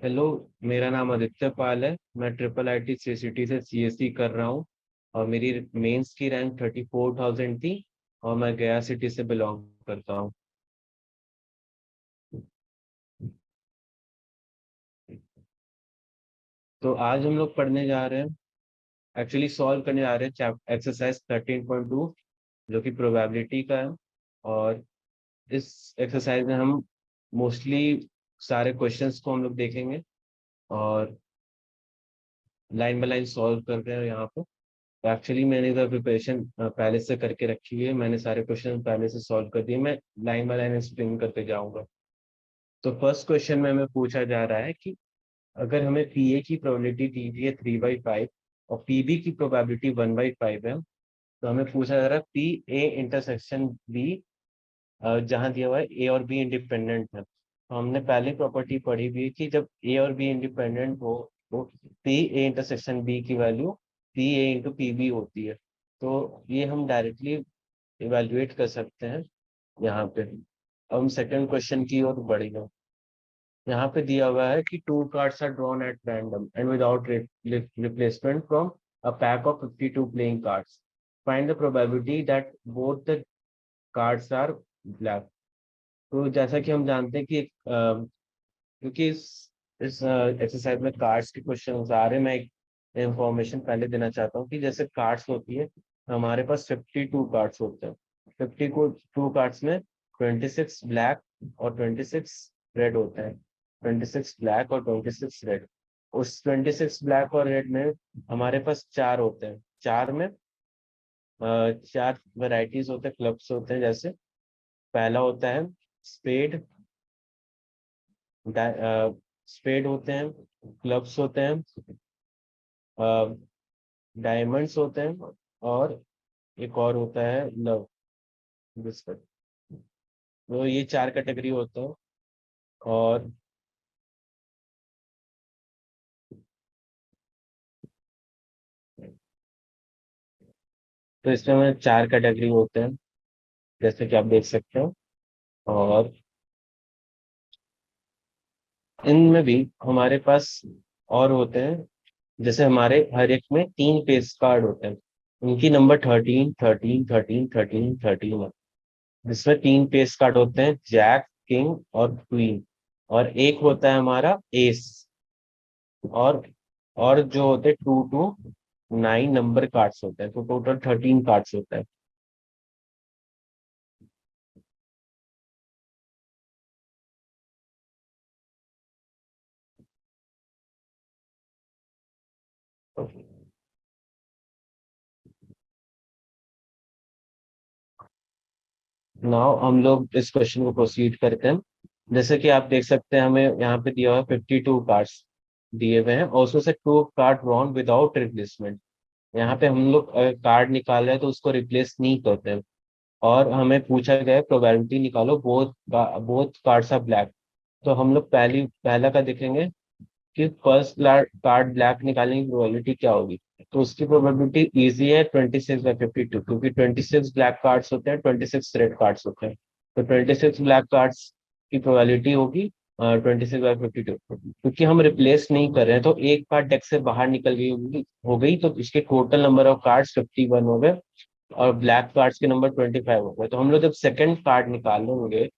Hello. मेरा नाम आदित्य पाल है। मैं ट्रिपल आईटी सीसीटी से सीएससी कर रहा हूँ। और मेरी मेंस की रैंक 34,000 थी। और मैं गया सिटी से बिलोंग करता हूँ। तो आज हम लोग पढ़ने जा रहे हैं, एक्चुअली सॉल्व करने जा रहे हैं एक्सरसाइज 13.2, जो कि प्रोबेबिलिटी का है। और इस एक्सरसाइज में हम मोस्टली सारे क्वेश्चंस को हम लोग देखेंगे और लाइन बाय लाइन सॉल्व कर रहे हैं यहाँ पे। एक्चुअली मैंने इधर प्रिपरेशन पहले से करके रखी हुई है, मैंने सारे क्वेश्चन पहले से सॉल्व कर दिए। मैं लाइन बाय लाइन एक्सप्लेन करते जाऊंगा। तो फर्स्ट क्वेश्चन में हमें पूछा जा रहा है कि अगर हमें पीए की प्रोबेबिलिटी दी गई है 3/5 और पीबी की प्रोबेबिलिटी 1/5 है, तो हमें पूछा जा रहा है पी ए इंटरसेक्शन बी, जहाँ दिया हुआ है ए और बी इंडिपेंडेंट है। तो हमने पहले प्रॉपर्टी पढ़ी हुई है कि जब ए और बी इंडिपेंडेंट हो तो पी ए इंटरसेक्शन बी की value P A into P B होती है। तो ये हम डायरेक्टली इवेल्युएट कर सकते हैं यहाँ पे। अब हम सेकंड क्वेश्चन की ओर बढ़ेंगे। यहाँ पे दिया हुआ है कि two cards are drawn at random and without replacement from a pack of 52 playing cards. Find the probability that both the cards are black. तो जैसा कि हम जानते हैं कि क्योंकि इस एक्सरसाइज में कार्ड्स के क्वेश्चन आ रहे हैं, मैं एक इंफॉर्मेशन पहले देना चाहता हूँ कि जैसे कार्ड्स होती है, हमारे पास 52 कार्ड्स होते हैं। 52 कार्ड्स में 26 ब्लैक और 26 रेड होते हैं। 26 ब्लैक और 26 रेड। उस 26 ब्लैक और रेड में हमारे पास चार होते हैं। चार में चार वैरायटीज होते हैं, क्लब्स होते हैं। जैसे पहला होता है स्पेड, स्पेड होते हैं, क्लब्स होते हैं, डायमंड्स होते हैं, और एक और होता है लव बिस्कुट। तो ये चार कैटेगरी होते हैं। और तो इसमें हमें चार कैटेगरी होते हैं, जैसे कि आप देख सकते हो। और इनमें भी हमारे पास और होते हैं, जैसे हमारे हर एक में तीन फेस कार्ड होते हैं। उनकी नंबर 13, 13, 13, 13, 13 है। जिसमें तीन फेस कार्ड होते हैं, जैक, किंग और क्वीन। और एक होता है हमारा एस। और और जो होते हैं 2 to 9 नंबर कार्ड्स होते हैं, तो टोटल 13 कार्ड्स होते हैं। नाउ हम लोग इस क्वेश्चन को प्रोसीड करते हैं। जैसे कि आप देख सकते हैं, हमें यहाँ पे दिया हुआ है 52 कार्ड्स दिए हुए हैं, और उसमें से two card drawn without replacement. यहाँ पे हम लोग कार्ड निकाल रहे हैं तो उसको रिप्लेस नहीं करते हैं। और हमें पूछा गया है प्रोबेबिलिटी निकालो both both cards are black. तो हम लोग पहला का देखेंगे कि फर्स्ट कार्ड ब्लैक निकालने की प्रोबेबिलिटी क्या होगी। तो उसकी प्रोबेबिलिटी इजी है, 26/52, क्योंकि 26 ब्लैक कार्ड्स होते हैं, 26 रेड कार्ड्स होते हैं। तो 26 ब्लैक कार्ड्स की प्रोबेबिलिटी होगी 26/52। क्योंकि हम रिप्लेस नहीं कर रहे हैं, तो एक कार्ड डेक से बाहर निकल गई हो गई, तो इसके टोटल नंबर ऑफ कार्ड्स 51 हो गए। और ब्लैक कार्ड्स के नंबर 25 हो गए। तो हम लोग जब सेकंड कार्ड निकालेंगे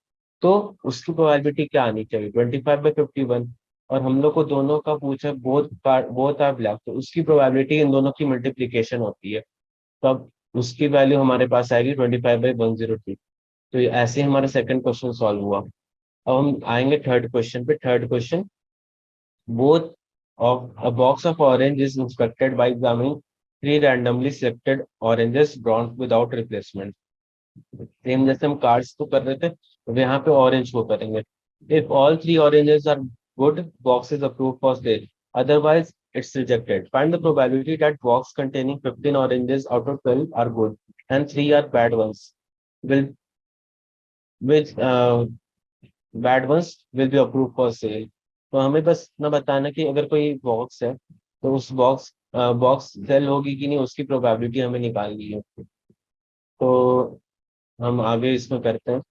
तो उसकी प्रोबेबिलिटी क्या आनी चाहिए, 25/51। और हम लोग को दोनों का पूछा, बोथ आर ब्लैक, तो उसकी प्रोबेबिलिटी इन दोनों की मल्टीप्लीकेशन होती है। तब उसकी वैल्यू हमारे पास आएगी 25/102। तो ये ऐसे ही हमारा सेकंड क्वेश्चन सॉल्व हुआ। अब हम आएंगे थर्ड क्वेश्चन पे। Third question, both of a box of orange is inspected by examining three randomly selected oranges drawn without replacement। Same जैसे हम कार्ड्स को कर रहे थे, अब यहाँ पे ऑरेंज को करेंगे। If all three oranges are good, box is approved for sale, otherwise it's rejected. Find the probability that box containing 15 oranges out of 12 are good and 3 are bad ones will which bad ones will be approved for sale। तो हमें बस इतना बताना कि अगर कोई box है तो उस बॉक्स सेल होगी कि नहीं, उसकी प्रोबेबिलिटी हमें निकालनी है। तो हम आगे इसमें करते हैं।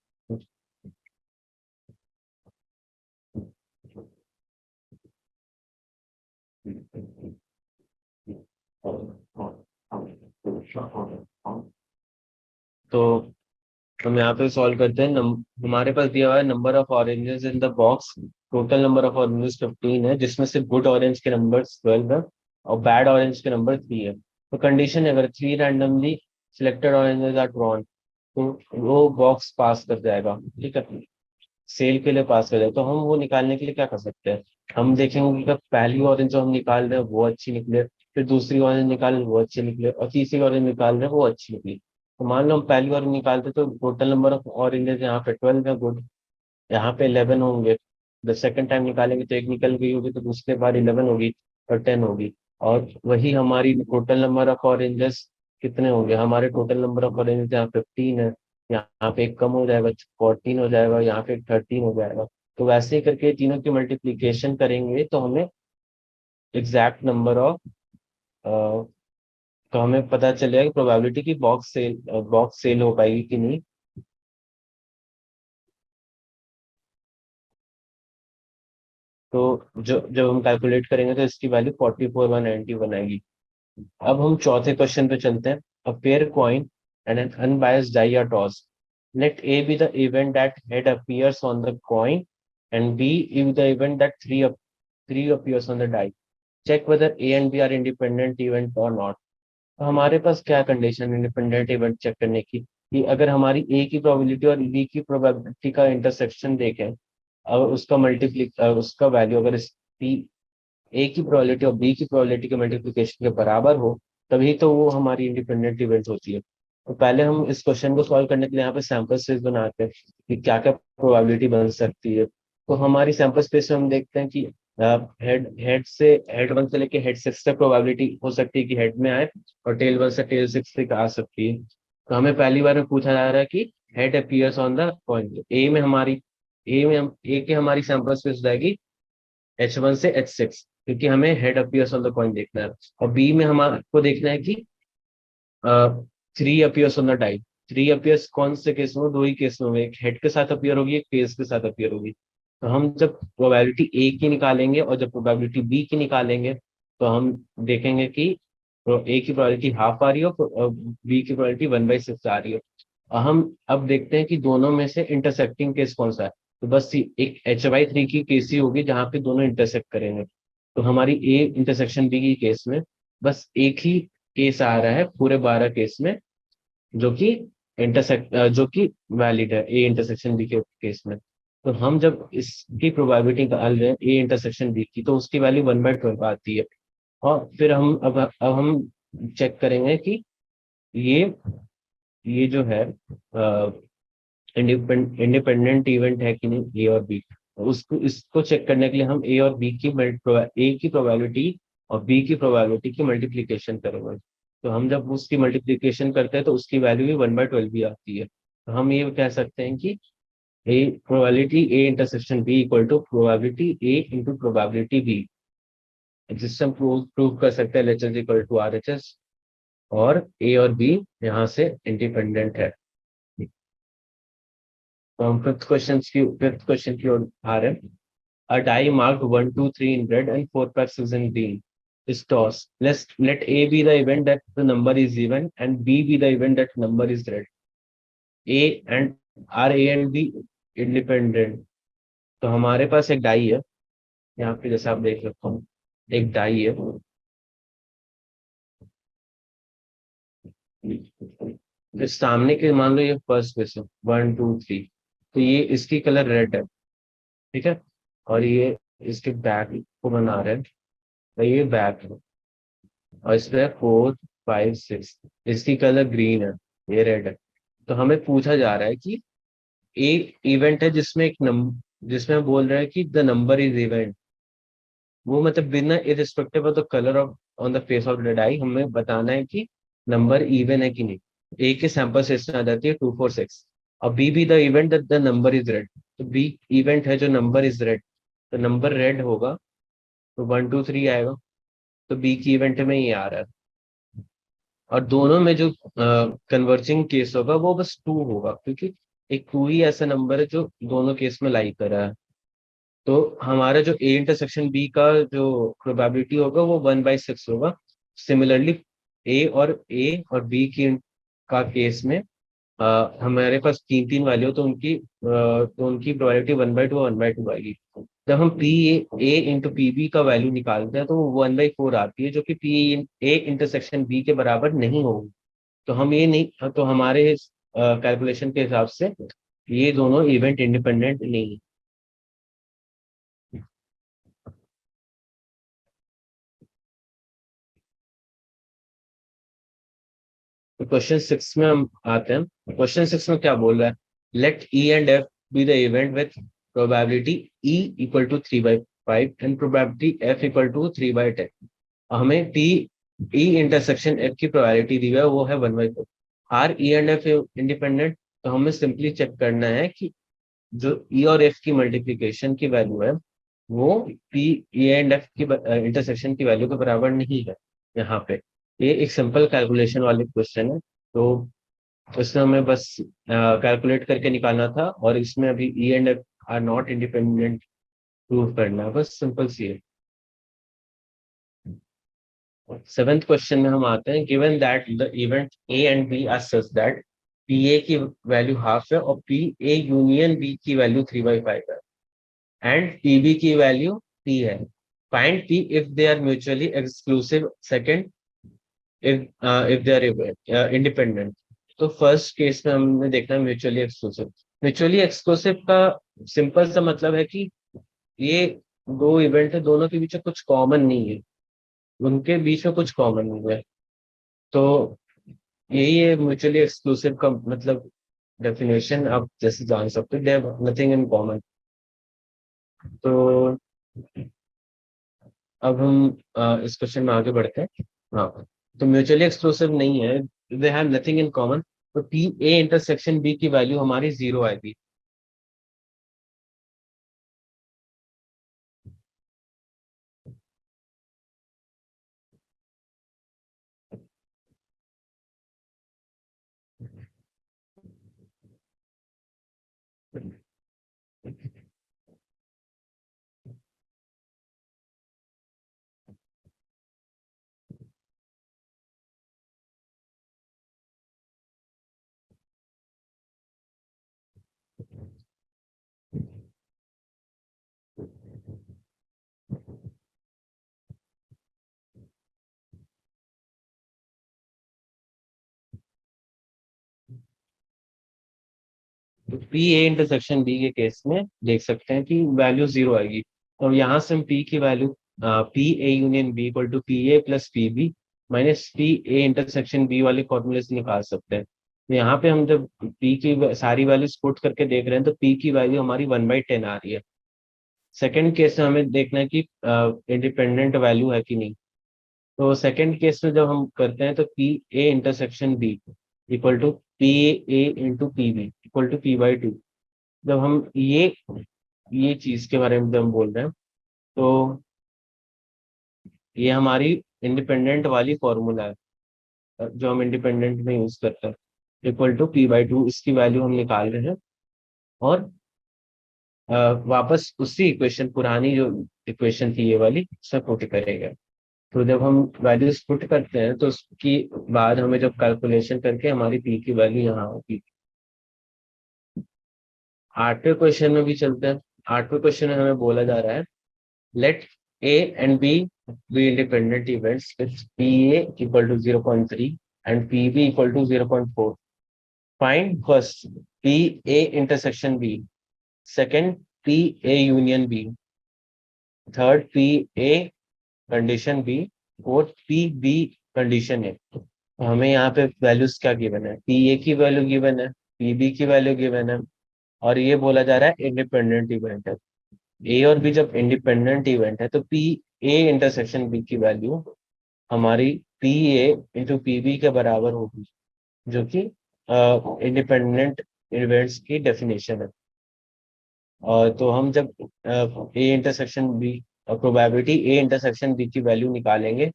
तो हम यहाँ पे सॉल्व करते हैं। हमारे पास दिया हुआ है number of oranges in the box. Total number of oranges 15 है, जिसमें से गुड ऑरेंज के नंबर 12 है और बैड ऑरेंज के नंबर 3 है। तो कंडीशन है, अगर 3 randomly selected oranges are drawn, तो वो बॉक्स पास कर जाएगा। ठीक है, सेल के लिए पास कर जाएगा। तो हम वो निकालने के लिए क्या कर सकते हैं, हम देखेंगे कि पहली ऑरेंज जो हम निकाल रहे हैं वो अच्छी निकले, फिर दूसरी ऑरेंज निकाल रहे हैं वो अच्छी निकले, और तीसरी ऑरेंज निकाल रहे हैं वो अच्छी निकली। तो मान लो हम पहली ऑरेंज निकालते तो टोटल नंबर ऑफ ऑरेंजेस यहाँ पे 12 है गुड, यहाँ पे 11 होंगे। द सेकंड टाइम निकालेंगे तो एक निकल गई होगी, तो दूसरे बार 11 होगी और 10 होगी। और वही हमारी टोटल नंबर ऑफ ऑरेंजेस कितने होंगे, हमारे टोटल नंबर ऑफ ऑरेंजेस यहाँ 15 है, यहाँ पे एक कम हो जाएगा 14 हो जाएगा, यहाँ पे 13 हो जाएगा। तो वैसे ही करके तीनों की मल्टीप्लीकेशन करेंगे तो हमें एग्जैक्ट नंबर ऑफ, तो हमें पता चलेगा कि प्रोबेबिलिटी की बॉक्स सेल हो पाएगी कि नहीं। तो जो जब हम कैलकुलेट करेंगे तो इसकी वैल्यू 44,191 आएगी। अब हम चौथे क्वेश्चन पे चलते हैं। A pair coin and an unbiased die are toss, let A be the event that head appears on the coin and B if the event that three appears on the die, check whether A and B are independent event और not. तो हमारे पास क्या condition है independent event check करने की, कि अगर हमारी ए की प्रोबेबिलिटी और बी की प्रोबेबिलिटी का इंटरसेक्शन देखें, और उसका उसका वैल्यू अगर इस पी ए की प्रोबेबिलिटी और बी की प्रोबेबिलिटी के मल्टीप्लिकेशन के बराबर हो, तभी तो वो हमारी इंडिपेंडेंट इवेंट होती है। तो पहले हम इस क्वेश्चन को सॉल्व करने के लिए यहाँ पे सैंपल स्पेस बनाते हैं कि क्या क्या प्रोबेबिलिटी बन सकती है। तो हमारी सैंपल स्पेस में हम देखते हैं कि हेड वन से लेके हेड सिक्स तक प्रोबेबिलिटी हो सकती है कि हेड में आए, और टेल वन से टेल सिक्स तक आ सकती है। तो हमें पहली बार में पूछा जा रहा है कि head appears on the coin. A की हमारी सैंपल स्पेस जाएगी H1 से H6, क्योंकि हमें head appears on the coin देखना है। और बी में हमारे देखना है कि three appears on the die. Three appears कौन से केस में, दो ही केस में, एक हेड के साथ अपीयर होगी, एक फेस के साथ अपीयर होगी। तो हम जब प्रोबेबिलिटी ए की निकालेंगे और जब प्रोबेबिलिटी बी की निकालेंगे, तो हम देखेंगे कि ए की प्रोबेबिलिटी हाफ आ रही है और बी की प्रोबेबिलिटी 1/6 आ रही है। और हम अब देखते हैं कि दोनों में से इंटरसेक्टिंग केस कौन सा है। तो बस एक H/3 की केस ही होगी जहाँ पे दोनों इंटरसेक्ट करेंगे। तो हमारी ए इंटरसेक्शन बी की केस में बस एक ही केस आ रहा है पूरे 12 केस में, जो कि जो कि वैलिड है ए इंटरसेक्शन बी के केस में। तो हम जब इसकी प्रोबेबिलिटी निकाल रहे हैं ए इंटरसेक्शन बी की, तो उसकी वैल्यू 1/12 आती है। और फिर अब हम चेक करेंगे कि ये ये जो है इंडिपेंडेंट इवेंट है कि नहीं, ए और बी। उसको इसको चेक करने के लिए हम ए और बी की ए की प्रोबेबिलिटी और बी की प्रोबेबिलिटी की मल्टीप्लीकेशन करेंगे। तो हम जब उसकी मल्टीप्लीकेशन करते हैं तो उसकी वैल्यू भी 1/12 भी आती है। तो हम ये कह सकते हैं कि A probability A intersection B equal to probability A into probability B, जिससे हम प्रूव कर सकते हैं L equal to R H S, और ए और बी यहाँ से इंडिपेंडेंट है। तो हम फिफ्थ क्वेश्चन की ओर आ रहे हैं। A die marked 1, 2, 3 in red and 4, 5, 6 in green is tossed. Let A be the event that the number is even and B be the event that number is red. A and are A and B independent? तो हमारे पास एक die है, यहाँ पे जैसे आप देख सकते हो एक डाई है। इस सामने के मान लो ये फर्स्ट क्वेश्चन 1, 2, 3, तो ये इसकी कलर रेड है। ठीक है, और ये इसके बैक को बना रहे हैं, तो ये बैक है। और इसमें 4, 5, 6, इसकी कलर ग्रीन है, ये रेड है। तो हमें पूछा जा रहा है कि एक इवेंट है जिसमें हम बोल रहे हैं कि द नंबर इज इवेंट, वो मतलब बिना irrespective of the colour of on the face of the die हमें बताना है कि नंबर इवन है कि नहीं। ए के सैंपल सेशन आ जाती है 2, 4, 6, और बी भी the event that the number is red. तो बी इवेंट है जो नंबर इज रेड, तो नंबर रेड होगा, तो 1, 2, 3 आएगा। तो बी की इवेंट में ये आ रहा है। और दोनों में जो कन्वर्जिंग केस होगा वो बस 2 होगा, क्योंकि एक 2 ही ऐसा नंबर है जो दोनों केस में लाई कर रहा है। तो हमारा जो ए इंटरसेक्शन बी का जो प्रोबेबिलिटी होगा वो 1/6 होगा। सिमिलरली ए और बी की का केस में हमारे पास तीन तीन वैल्यू तो उनकी प्रोबेबिलिटी 1/2 1/2 आएगी। जब हम P A into P B का वैल्यू निकालते हैं तो वो 1/4 आती है, जो कि पी ए इंटरसेक्शन बी के बराबर नहीं होगी। तो हम ये नहीं, तो हमारे कैलकुलेशन के हिसाब से ये दोनों इवेंट इंडिपेंडेंट नहीं है। तो क्वेश्चन 6 में हम आते हैं। क्वेश्चन 6 में क्या बोल रहा है? Let E and F be the event with probability E equal to 3/5 and probability F equal to 3/10। हमें टी ई इंटरसेक्शन एफ की प्रोबेबिलिटी दी हुई है, वो है 1/4। Are E and F independent, तो हमें सिंपली चेक करना है कि जो ई और एफ की मल्टीप्लीकेशन की वैल्यू है वो पी ई एंड एफ की इंटरसेक्शन की वैल्यू के बराबर नहीं है यहाँ पे। ये एक सिंपल कैलकुलेशन वाले क्वेश्चन है, तो इसमें हमें बस कैलकुलेट करके निकालना था, और इसमें अभी ई and F are not independent prove करना है, बस सिंपल सी है। सेवेंथ क्वेश्चन में हम आते हैं। Given that the event A and B are such that P A की वैल्यू हाफ है और पी ए यूनियन बी की वैल्यू 3/5 है एंड पी बी की वैल्यू टी है। Find P if they are mutually exclusive. Second, if they are independent. तो first case में हमने देखना है म्यूचुअली एक्सक्लूसिव। म्यूचुअली एक्सक्लूसिव का सिंपल सा मतलब है कि ये दो इवेंट है, दोनों के बीच में कुछ कॉमन नहीं है, उनके बीच में कुछ कॉमन नहीं है। तो यही है म्यूचुअली एक्सक्लूसिव का मतलब, डेफिनेशन आप जैसे जान सकते हो, they have nothing in common. तो अब हम इस क्वेश्चन में आगे बढ़ते हैं। हाँ, तो म्यूचुअली एक्सक्लूसिव नहीं है, they have nothing in common, तो पी ए इंटरसेक्शन बी की वैल्यू हमारी 0 आएगी। तो पी ए इंटरसेक्शन बी के केस में देख सकते हैं कि वैल्यू 0 आएगी। तो यहाँ से हम पी की value P A union B equal to P A plus P B minus P A intersection B वाले फॉर्मूले से निकाल सकते हैं। तो यहाँ पे हम जब पी की सारी वैल्यूज पुट करके देख रहे हैं तो पी की वैल्यू हमारी 1/10 आ रही है। सेकेंड केस में हमें देखना है कि इंडिपेंडेंट वैल्यू है कि नहीं। तो सेकेंड केस में जब हम करते हैं तो P A intersection B equal to P A into P B equal to पी/2। जब हम ये चीज के बारे में जब हम बोल रहे हैं तो ये हमारी इंडिपेंडेंट वाली फॉर्मूला है, जो हम इंडिपेंडेंट में यूज करते हैं। इक्वल टू पी/2 इसकी वैल्यू हम निकाल रहे हैं, और वापस उसी इक्वेशन, पुरानी जो इक्वेशन थी ये वाली, उससे पुट करेंगे। तो जब हम वैल्यूज पुट करते हैं तो उसकी बाद हमें जब कैलकुलेशन करके हमारी पी की वैल्यू यहाँ होगी। आठवें क्वेश्चन में भी चलते हैं। आठवें क्वेश्चन में हमें बोला जा रहा है let A and B be independent events with P A equal to 0.3 and P B equal to 0.4। Find first P A intersection B, second P A union B, third P A condition B, fourth P B condition A. हमें यहाँ पे values क्या given है? P A की value given है, P B की value given है, और ये बोला जा रहा है इंडिपेंडेंट इवेंट है। ए और बी जब इंडिपेंडेंट इवेंट है तो पी ए इंटरसेक्शन बी की वैल्यू हमारी P A into P B के बराबर होगी, जो कि इंडिपेंडेंट इवेंट्स की डेफिनेशन है। और तो हम जब A intersection B, probability A intersection B की वैल्यू निकालेंगे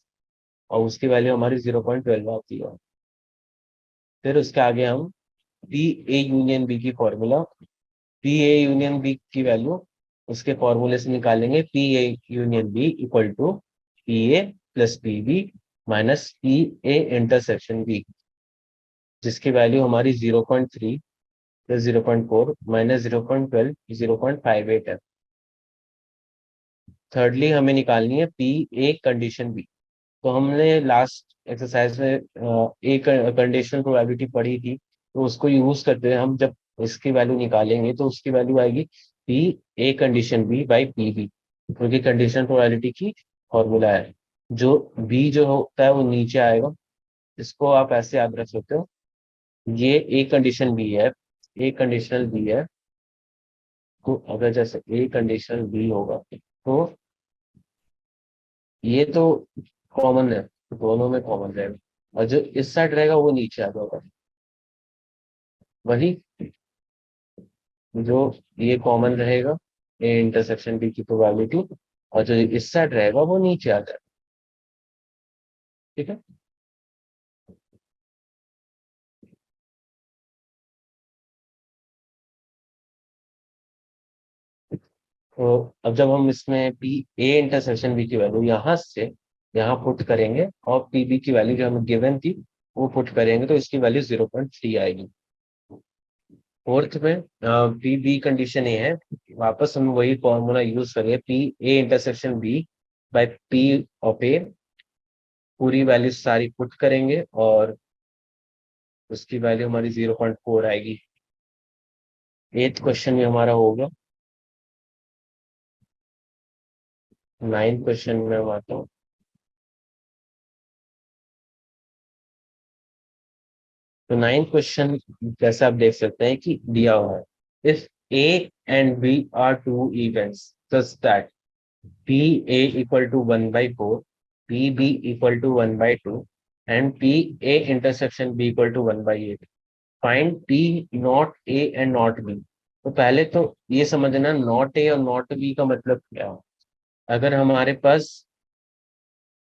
और उसकी वैल्यू हमारी 0.12 आती है। फिर उसके आगे हम पी ए यूनियन बी की formula, P A union B की वैल्यू उसके फॉर्मूले से निकालेंगे P A union B equal to P A plus P B minus P A intersection B, जिसकी वैल्यू हमारी 0.3 प्लस 0.4 माइनस 0.12 0.58 है। थर्डली हमें निकालनी है पी ए कंडीशन बी। तो हमने लास्ट एक्सरसाइज में एक कंडीशनल प्रोबेबिलिटी पढ़ी थी, तो उसको यूज करते हुए हम जब इसकी वैल्यू निकालेंगे तो उसकी वैल्यू आएगी P A condition B by P B, क्योंकि कंडीशनल प्रोबेबिलिटी की फॉर्मूला है। जो बी जो होता है वो नीचे आएगा, इसको आप ऐसे याद रख सकते हो, ये ए कंडीशन बी है, ए कंडीशनल बी है। तो अगर जैसे ए कंडीशनल बी होगा तो ये तो कॉमन है, तो दोनों में कॉमन रहेगा, और जो इस साइड रहेगा वो नीचे आ जाएगा। वही जो ये कॉमन रहेगा, ए इंटरसेक्शन बी की प्रोबेबिलिटी, और जो इस साइड रहेगा वो नीचे आ जाएगा। ठीक है। तो अब जब हम इसमें पी ए इंटरसेक्शन बी की वैल्यू यहाँ से यहाँ पुट करेंगे और पी बी की वैल्यू जो हमें गिवन थी वो पुट करेंगे, तो इसकी वैल्यू 0.3 आएगी। फोर्थ में पी बी कंडीशन ये है, वापस हम वही फॉर्मूला यूज करेंगे, P A intersection B by P of A, पूरी वैल्यू सारी पुट करेंगे और उसकी वैल्यू हमारी 0.4 आएगी। एथ क्वेश्चन में हमारा होगा। नाइन्थ क्वेश्चन में हम आता हूँ। तो नाइन्थ क्वेश्चन जैसे आप देख सकते हैं कि दिया हुआ है, if A and B are two events such that P A equal to 1/4, P B equal to 1/2 and P A intersection B equal to 1/8, find P not A and not B. तो पहले तो ये समझना not A और not B का मतलब क्या है। अगर हमारे पास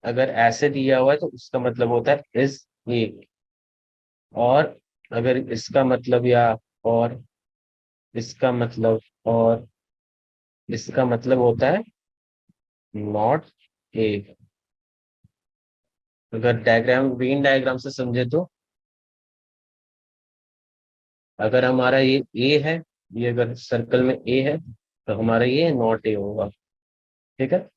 अगर ऐसे दिया हुआ है तो उसका मतलब होता है इज ए, और अगर इसका मतलब या और इसका मतलब और इसका मतलब होता है नॉट ए। अगर डायग्राम वेन डायग्राम से समझे तो अगर हमारा ये ए है, ये अगर सर्कल में ए है तो हमारा ये नॉट ए होगा। ठीक है।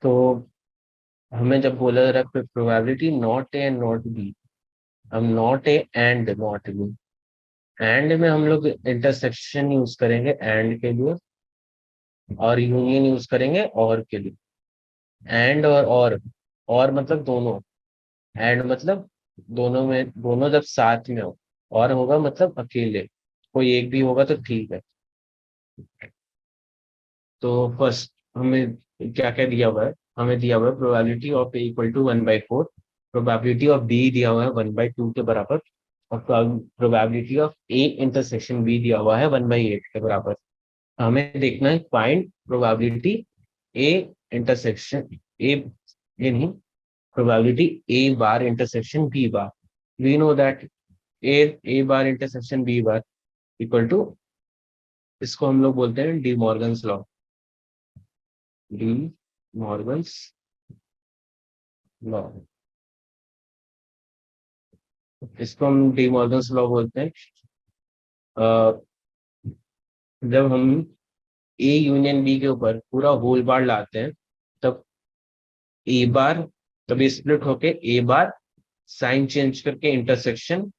तो हमें जब बोला जा रहा है probability not A and not B, हम not A and not B, end में हम लोग इंटरसेक्शन यूज करेंगे एंड के लिए, और यूनियन यूज करेंगे और के लिए। एंड और मतलब दोनों, एंड मतलब दोनों में, दोनों जब साथ में हो, और होगा मतलब अकेले, कोई एक भी होगा तो ठीक है। तो फर्स्ट हमें क्या क्या दिया हुआ है, हमें दिया हुआ है probability of A equal to 1/4, probability of B दिया हुआ है 1/2 के बराबर, और probability of A intersection B दिया हुआ है 1/8 के बराबर। हमें देखना है find probability A intersection A, ये नहीं, probability A bar intersection B bar. We know that A bar intersection B bar equal to, इसको हम लोग बोलते हैं De Morgan's law, De Morgan's law, इसको हम डी मॉर्गन्स लॉ बोलते हैं। अ, जब हम ए यूनियन बी के ऊपर पूरा होल बार लाते हैं, तब ए बार कभी स्प्लिट होके ए बार साइन चेंज करके इंटरसेक्शन,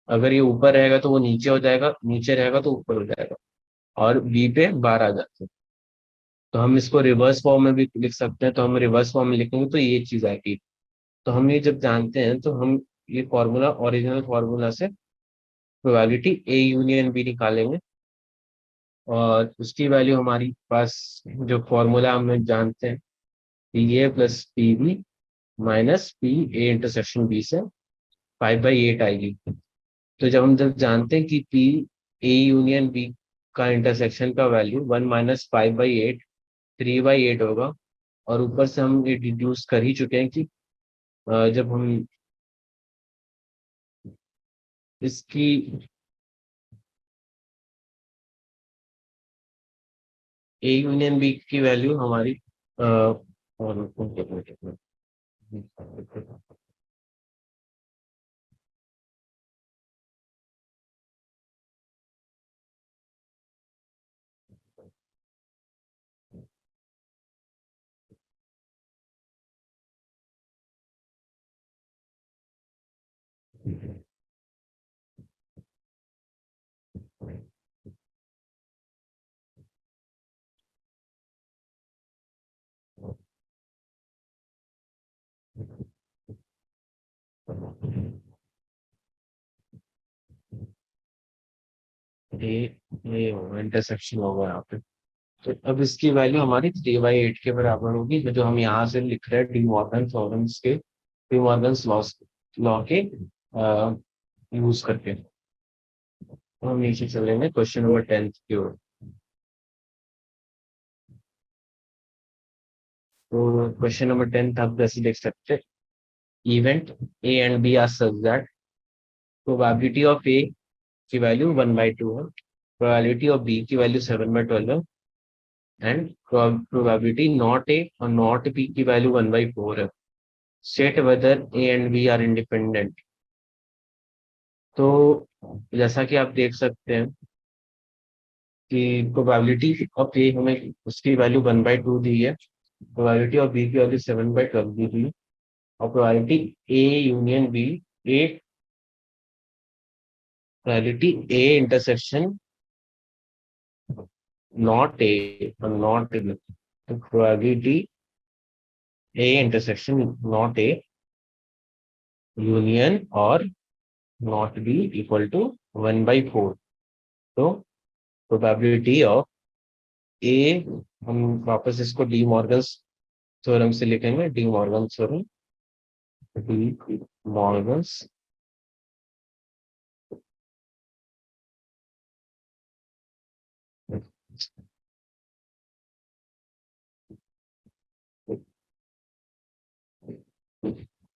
अगर ये ऊपर रहेगा तो वो नीचे हो जाएगा, नीचे रहेगा तो ऊपर हो जाएगा, और बी पे बार आ जाते हैं। तो हम इसको रिवर्स फॉर्म में भी लिख सकते हैं, तो हम रिवर्स फॉर्म में लिखेंगे तो ये चीज आएगी। तो हम ये जब जानते हैं तो हम ये फॉर्मूला ओरिजिनल फॉर्मूला से प्रोबेबिलिटी ए यूनियन बी निकालेंगे, और उसकी वैल्यू हमारी पास जो फॉर्मूला हम लोग जानते हैं, P A plus P B minus P A intersection B से 5/8 आएगी। तो जब जानते हैं कि पी ए यूनियन बी का इंटरसेक्शन का वैल्यू 1 - 5/8 3/8 होगा, और ऊपर से हम ये डिड्यूस कर ही चुके हैं कि जब हम इसकी ए यूनियन बी की वैल्यू हमारी और ए ये होगा, इंटरसेक्शन होगा यहाँ पे। तो अब इसकी वैल्यू हमारी 3/8 के बराबर होगी, जो हम यहाँ से लिख रहे हैं डी मॉर्गन्स लॉ के यूज करके। तो हम नीचे चलेंगे क्वेश्चन नंबर 10 की ओर। तो क्वेश्चन नंबर 10 आप जैसे देख सकते हैं, event A and B are such that probability of A की वैल्यू 1/2 है, प्रोबेबिलिटी ऑफ बी की वैल्यू 7/12 है, एंड प्रोबेबिलिटी नॉट ए और नॉट बी की वैल्यू 1/4 है। State whether A and B are independent. तो जैसा कि आप देख सकते हैं कि प्रोबेबिलिटी ऑफ ए हमें उसकी वैल्यू 1/2 दी है, प्रोबेबिलिटी ऑफ बी की वैल्यू 7/12 दी हुई है, और probability A union B A probability A intersection not A और नॉट बी, तो probability A intersection not A union और नॉट बी इक्वल टू 1/4। तो प्रोबेबिलिटी ऑफ ए, हम वापस इसको डी मॉर्गन्स थ्योरम से लिखेंगे, De Morgan theorem, De Morgan's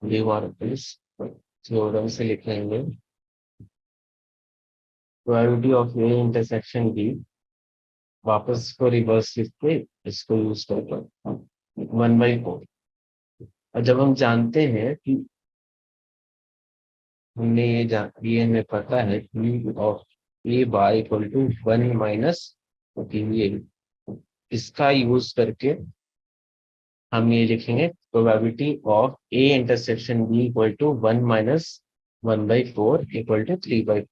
De Morgan's theorem से लिखेंगे probability of A intersection B, वापस इसको रिवर्स लिख के इसको यूज करके 1/4। और जब हम जानते हैं कि हमने ये हमें पता है कि of A bar equal to 1 - इसका यूज करके हम ये लिखेंगे probability of A intersection B equal to 1 - 1/4 equal to 3/4।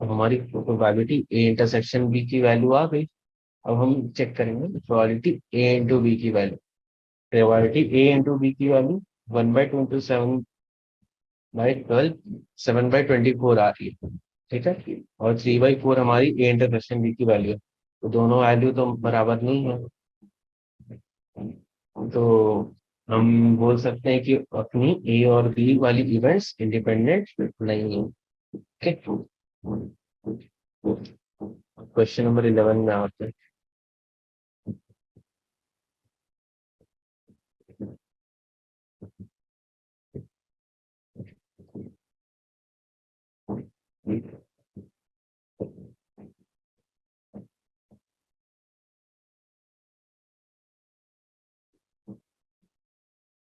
अब हमारी प्रोबेबिलिटी ए इंटरसेक्शन बी की वैल्यू आ गई। अब हम चेक करेंगे प्रोबेबिलिटी ए इंटू बी की value. Probability A into B की वैल्यू 1/27/12 7/24 आ रही है, ठीक है, और 3/4 हमारी ए इंटरसेक्शन बी की वैल्यू है। तो दोनों वैल्यू तो बराबर नहीं है, तो हम बोल सकते हैं कि अपनी ए और बी वाली इवेंट्स इंडिपेंडेंट नहीं है। ठीक है, क्वेश्चन नंबर 11 में आते हैं।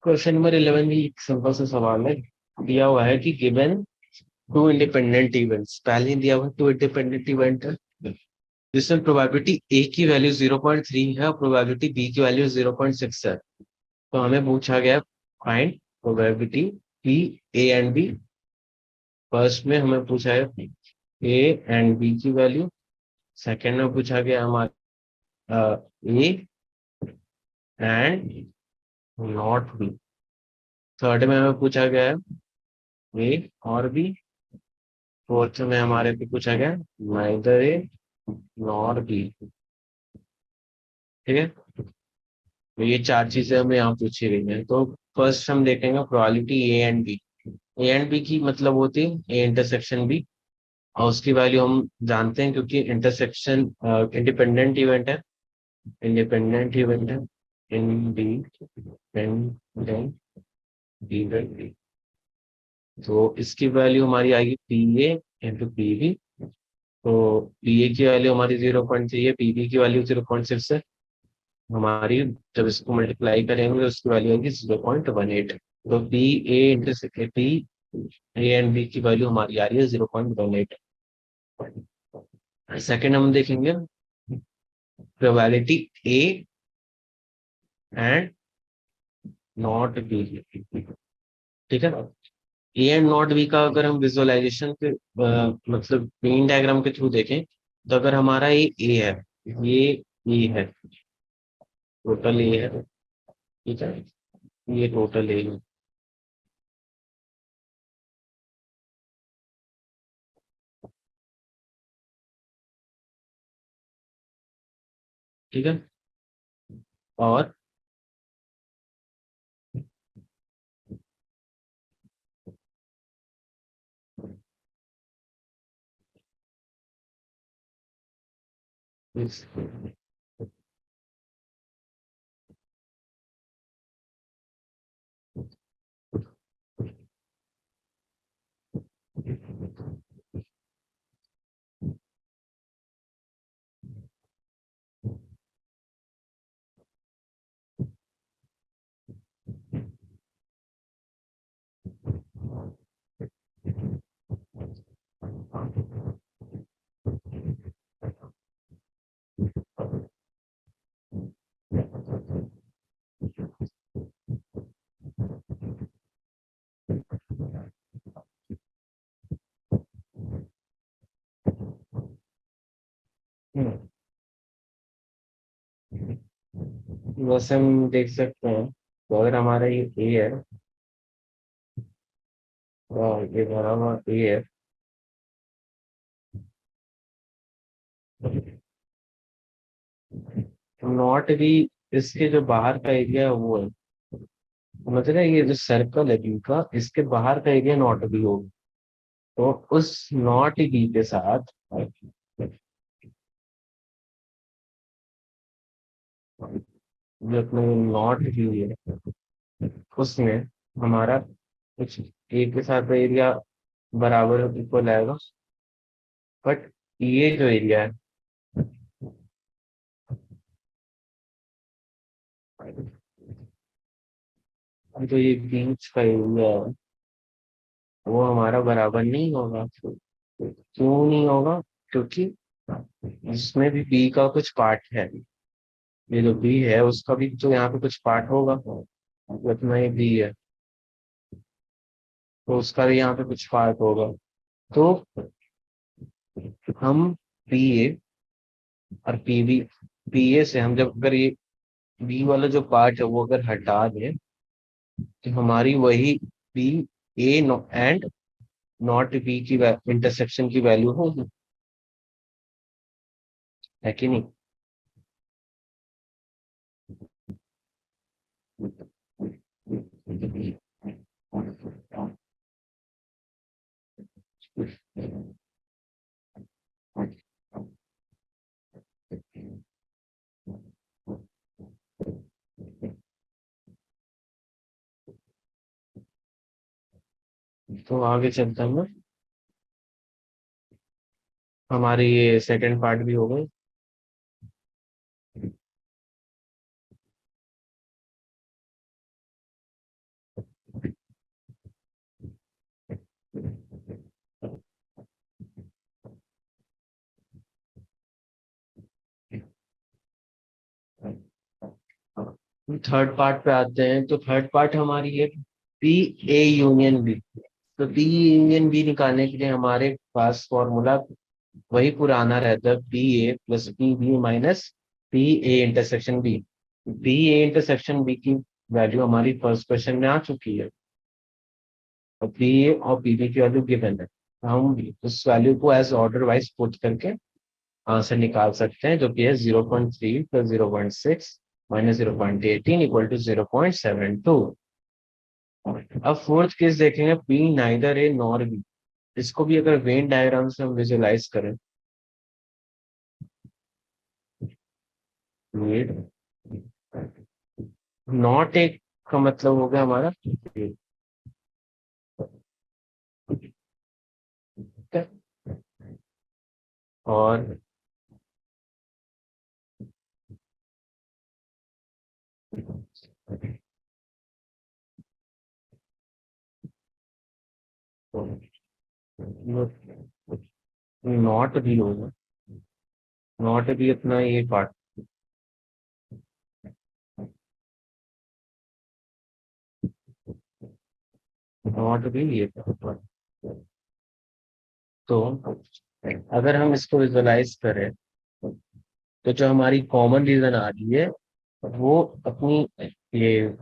क्वेश्चन नंबर 11 भी एक सिंपल सा सवाल है। दिया हुआ है कि गिवन टू इंडिपेंडेंट इवेंट्स, पहले दिया हुआ टू इंडिपेंडेंट इवेंट है जिसमें प्रोबेबिलिटी ए की वैल्यू 0.3 है और प्रोबेबिलिटी बी की वैल्यू 0.6 है। तो हमें पूछा गया find probability P A and B. First में हमें पूछा है ए एंड बी की वैल्यू, सेकेंड में पूछा गया हमारा A and not B, third में हमें पूछा गया है ए और बी, फोर्थ में हमारे पे कुछ आ गया, नाइदर ए नॉर बी। ठीक है, तो ये चार चीजें हमें यहाँ पूछी गई हैं। तो फर्स्ट हम देखेंगे probability A and B. A and B की मतलब होती है ए इंटरसेक्शन बी, और उसकी वैल्यू हम जानते हैं क्योंकि इंटरसेक्शन इंडिपेंडेंट इवेंट है। इंडिपेंडेंट इवेंट है इंडिपेंडेंट इवेंट। तो इसकी वैल्यू हमारी आएगी P A into P B. तो पी ए की वैल्यू हमारी 0.3 है, पी बी की वैल्यू 0.6 है हमारी। जब इसको मल्टीप्लाई करेंगे तो उसकी वैल्यू आएगी 0.18। तो P A into P A and B की वैल्यू हमारी आ रही है 0.18। सेकेंड हम देखेंगे probability A and not B. ठीक है, ए एंड नॉट बी का अगर हम विजुअलाइजेशन के मतलब मेन डायग्राम के थ्रू देखें, तो अगर हमारा ये ए है, ये ए है, टोटल ए है। ठीक है, ये टोटल ए है। ठीक है, और इस वैसे हम देख सकते हैं, तो अगर हमारा ये ए है और ये भरा हुआ ए है, नॉट भी इसके जो बाहर का एरिया है वो है। मतलब ये जो सर्कल है बी का, इसके बाहर का एरिया नॉट बी होगा। तो उस नॉट बी के साथ जो अपने नॉट बी है, उसमें हमारा कुछ ए के साथ एरिया बराबर इक्वल आएगा। बट ये जो एरिया है, जो ये बीच का एरिया है, वो हमारा बराबर नहीं होगा। क्यों नहीं होगा? क्योंकि इसमें भी बी का कुछ पार्ट है। ये जो बी है उसका भी तो यहाँ पे कुछ पार्ट होगा, उतना ही बी है, तो उसका भी यहाँ पे कुछ पार्ट होगा। तो हम पी ए और पी बी, पी ए से हम जब अगर ये बी वाला जो पार्ट है वो अगर हटा दें, तो हमारी वही B A and not B की इंटरसेक्शन की वैल्यू होगी, है कि नहीं? तो आगे चलता हूँ मैं, हमारी ये सेकंड पार्ट भी हो गई। थर्ड पार्ट पे आते हैं, तो थर्ड पार्ट हमारी है पी ए यूनियन बी। तो पी यूनियन बी निकालने के लिए हमारे पास फॉर्मूला वही पुराना रहता है, P A plus P B minus P A intersection B. P A intersection B की वैल्यू हमारी फर्स्ट क्वेश्चन में आ चुकी है, और पी ए और पी बी की वैल्यू गिवन है। हम उस वैल्यू को एज ऑर्डर वाइज पुट करके आंसर निकाल सकते हैं, जो कि है 0.3 प्लस 0.6 माइनस 0.18 इक्वल टू 0.72। अब फोर्थ केस देखेंगे, P neither A nor B. इसको भी अगर वेन डायग्राम से हम विजुलाइज करें, नॉट ए का मतलब हो गया हमारा ठीक है, और नॉट भी होगा, नॉट भी अपना ये पार्ट, नॉट भी ये पार्ट। तो अगर हम इसको विजुलाइज करें, तो जो हमारी कॉमन रीजन आ रही है वो अपनी ये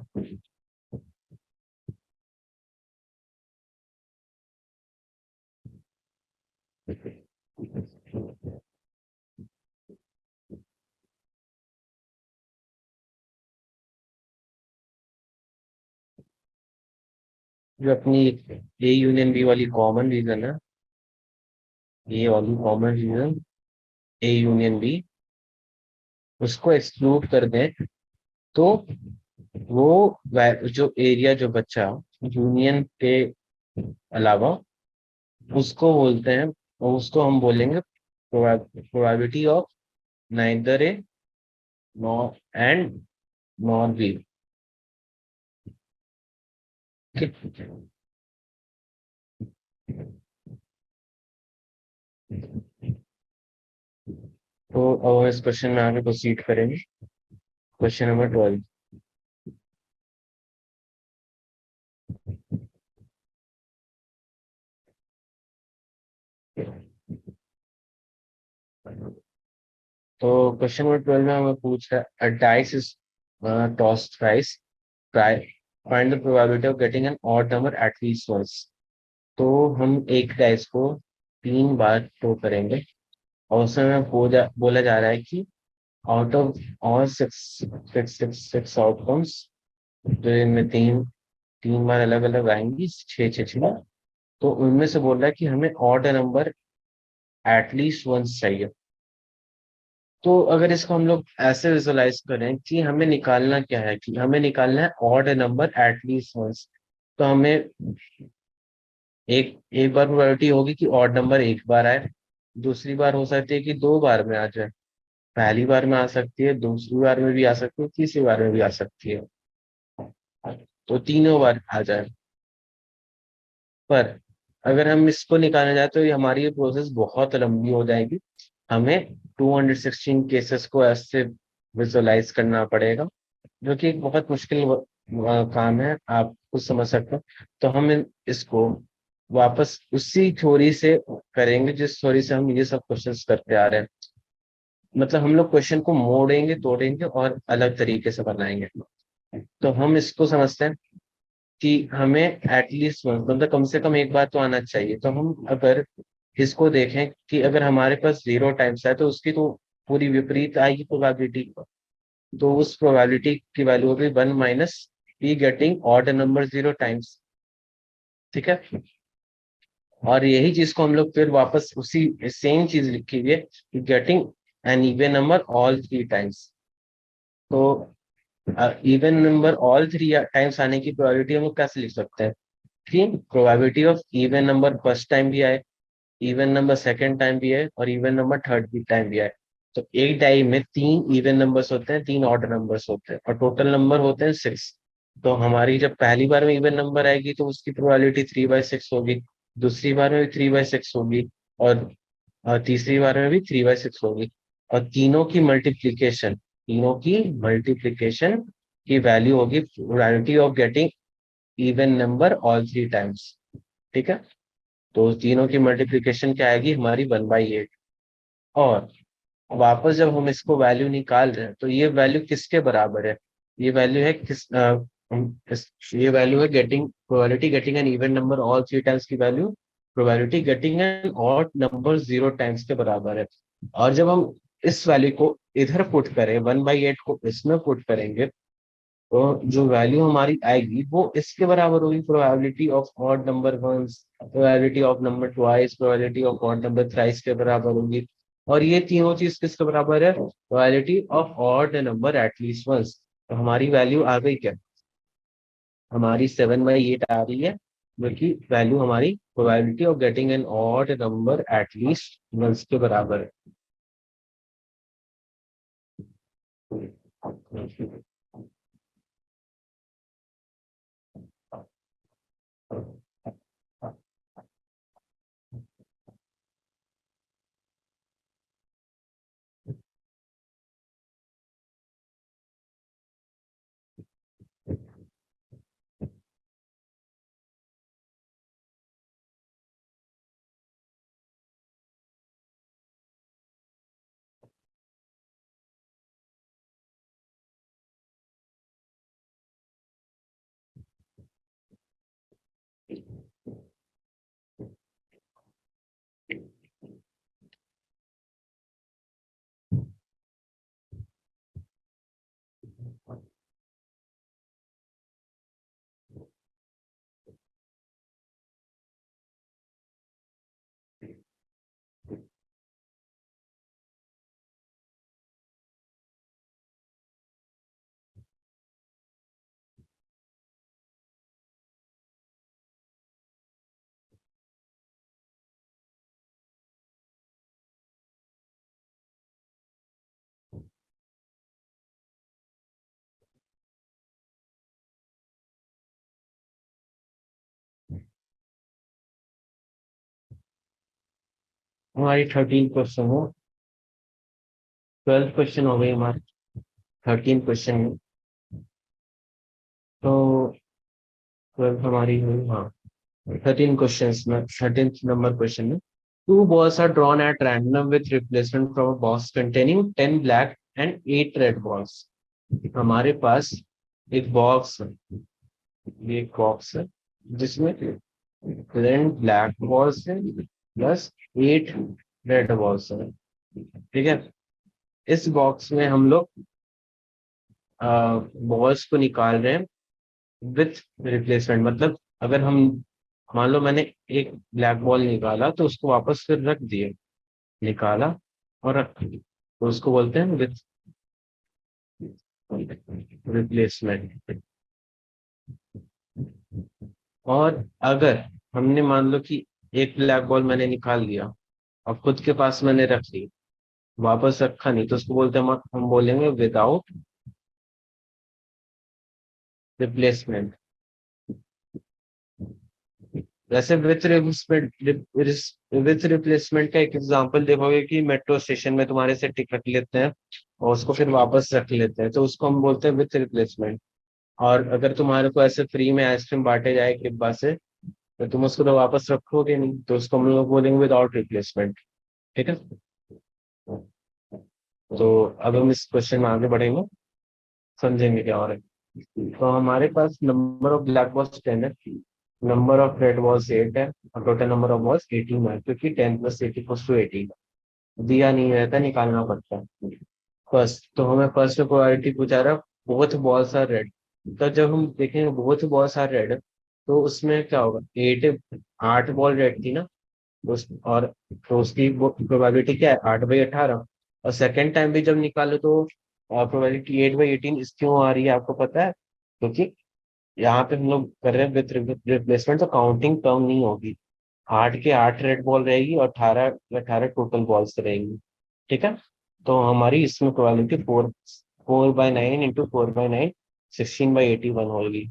जो अपनी ए यूनियन बी वाली कॉमन रीजन है, ये वाली common region A union B, उसको एक्सक्लूड कर दें, तो वो जो एरिया जो बच्चा यूनियन के अलावा, उसको बोलते हैं, और उसको हम बोलेंगे probability of neither A nor and nor be. तो अब इस क्वेश्चन में आगे प्रोसीड करेंगे। Question number 12। तो क्वेश्चन नंबर 12 में हमें पूछ रहा है, dice is tossed thrice, find the probability of getting an odd number at least once. तो हम एक डाइस को 3 बार थ्रो करेंगे, और उसमें बोला जा रहा है कि out of all six six six six outcomes, जो इनमें तीन तीन बार अलग अलग आएंगी, छः छः छः, तो उनमें से बोल रहा है कि हमें ऑड नंबर एटलीस्ट वंस चाहिए। तो अगर इसको हम लोग ऐसे विजुलाइज करें कि हमें निकालना क्या है, कि हमें निकालना है ऑड नंबर एटलीस्ट वंस, तो हमें एक एक बार प्रोबेबिलिटी होगी कि ऑड नंबर एक बार आए, दूसरी बार हो सकती है कि 2 बार में आ जाए, पहली बार में आ सकती है, दूसरी बार में भी आ सकती है, तीसरी बार में भी आ सकती है, तो तीनों बार आ जाए। पर अगर हम इसको निकालना चाहें तो ये हमारी ये प्रोसेस बहुत लंबी हो जाएगी। हमें 216 केसेस को ऐसे विजुअलाइज करना पड़ेगा, जो कि एक बहुत मुश्किल काम है, आप कुछ समझ सकते हो। तो हम इसको वापस उसी थ्योरी से करेंगे जिस थ्योरी से हम ये सब क्वेश्चंस करते आ रहे हैं। मतलब हम लोग क्वेश्चन को मोड़ेंगे, तोड़ेंगे और अलग तरीके से बनाएंगे। तो हम इसको समझते हैं कि हमें एटलीस्ट मतलब कम से कम एक बार तो आना चाहिए। तो हम अगर इसको देखें कि अगर हमारे पास 0 टाइम्स है, तो उसकी तो पूरी विपरीत आएगी प्रोबेबिलिटी। तो उस प्रोबेबिलिटी की वैल्यू होगी 1 minus P getting odd number 0 times. ठीक है, और यही चीज को हम लोग फिर वापस उसी सेम चीज लिखी हुई है, getting an even number all 3 times. तो इवन नंबर ऑल 3 टाइम्स आने की प्रोबेबिलिटी हम लोग कैसे लिख सकते हैं, कि probability of even number first time भी आए, इवन नंबर सेकंड टाइम भी है, और इवन नंबर थर्ड भी टाइम भी है। तो एक डाई में 3 इवन नंबर्स होते हैं, 3 ऑड नंबर्स होते हैं, और टोटल नंबर होते हैं 6। तो हमारी जब पहली बार में इवन नंबर आएगी तो उसकी प्रोबेबिलिटी 3/6 होगी, दूसरी बार में भी 3/6 होगी, और तीसरी बार में भी 3/6 होगी। और तीनों की मल्टीप्लीकेशन की वैल्यू होगी probability of getting even number all 3 times. ठीक है, तो तीनों की मल्टीप्लीकेशन क्या आएगी हमारी 1/8। और वापस जब हम इसको वैल्यू निकाल रहे हैं, तो ये वैल्यू किसके बराबर है, ये वैल्यू है ये वैल्यू है getting probability getting an even number all 3 times की value probability getting an odd number 0 times के बराबर है। और जब हम इस वैल्यू को इधर पुट करें, 1/8 को इसमें पुट करेंगे, तो जो वैल्यू हमारी आएगी वो इसके बराबर होगी, probability of odd number once, probability of number twice, probability of odd number thrice के बराबर होगी। और ये तीनों चीज किसके बराबर है? Probability of odd number at least once. तो हमारी वैल्यू आ गई क्या? हमारी 7/8 आ रही है, जो कि वैल्यू हमारी probability of getting an odd number at least once के बराबर है। हमारी 13 क्वेश्चन हो, 12 क्वेश्चन हो गई हमारी 13 क्वेश्चन में। तो 12 हमारी हुई, हाँ, 13 क्वेश्चन में, 13th नंबर क्वेश्चन में, two balls are drawn at random with replacement from a box containing 10 black and 8 red balls. हमारे पास एक बॉक्स है, ये एक बॉक्स है जिसमें 10 ब्लैक बॉल्स है प्लस 8 रेड बॉल्स है। ठीक है, इस बॉक्स में हम लोग बॉल्स को निकाल रहे हैं विथ रिप्लेसमेंट। मतलब अगर हम, मान लो मैंने एक ब्लैक बॉल निकाला तो उसको वापस फिर रख दिए, निकाला और रख दिया, तो उसको बोलते हैं विथ रिप्लेसमेंट। और अगर हमने मान लो कि एक ब्लैक बॉल मैंने निकाल लिया और खुद के पास मैंने रख ली, वापस रखा नहीं, तो उसको बोलते हैं, हम बोलेंगे विदाउट रिप्लेसमेंट। वैसे विथ रिप्लेसमेंट का एक एग्जांपल देखोगे कि मेट्रो स्टेशन में तुम्हारे से टिकट लेते हैं और उसको फिर वापस रख लेते हैं, तो उसको हम बोलते हैं विथ रिप्लेसमेंट। और अगर तुम्हारे को ऐसे फ्री में आइसक्रीम बांटे जाए एक डिब्बा से, तो तुम उसको तो वापस रखोगे नहीं, तो उसको हम लोग बोलेंगे विदाउट रिप्लेसमेंट। ठीक है, तो अब हम इस क्वेश्चन में आगे बढ़ेंगे, समझेंगे क्या हो रहा है। तो हमारे पास नंबर ऑफ ब्लैक बॉल्स 10 है, नंबर ऑफ रेड बॉल्स 8 है, और टोटल नंबर ऑफ बॉल्स 18 है, क्योंकि 10 + 8 = 18 दिया नहीं रहता, निकालना पड़ता है। फर्स्ट तो हमें फर्स्ट प्रोबेबिलिटी पूछा रहा, बोथ बॉल्स आर रेड। तो जब हम देखेंगे बोथ बॉल्स आर रेड, तो उसमें क्या होगा, 8 बॉल रेड थी ना, और तो उसकी प्रोबेबिलिटी क्या है, 8/18। और सेकेंड टाइम भी जब निकालो तो प्रोबेबिलिटी 8/18 इस क्यों आ रही है आपको पता है? क्योंकि यहाँ पे हम लोग कर रहे हैं विथ रिप्लेसमेंट, तो काउंटिंग टर्म नहीं होगी। 8 के 8 रेड बॉल रहेगी और 18 टोटल बॉल्स रहेंगी। ठीक है, तो हमारी इसमें प्रोबेबिलिटी 4/9 इंटू 4/9 16/81 होगी।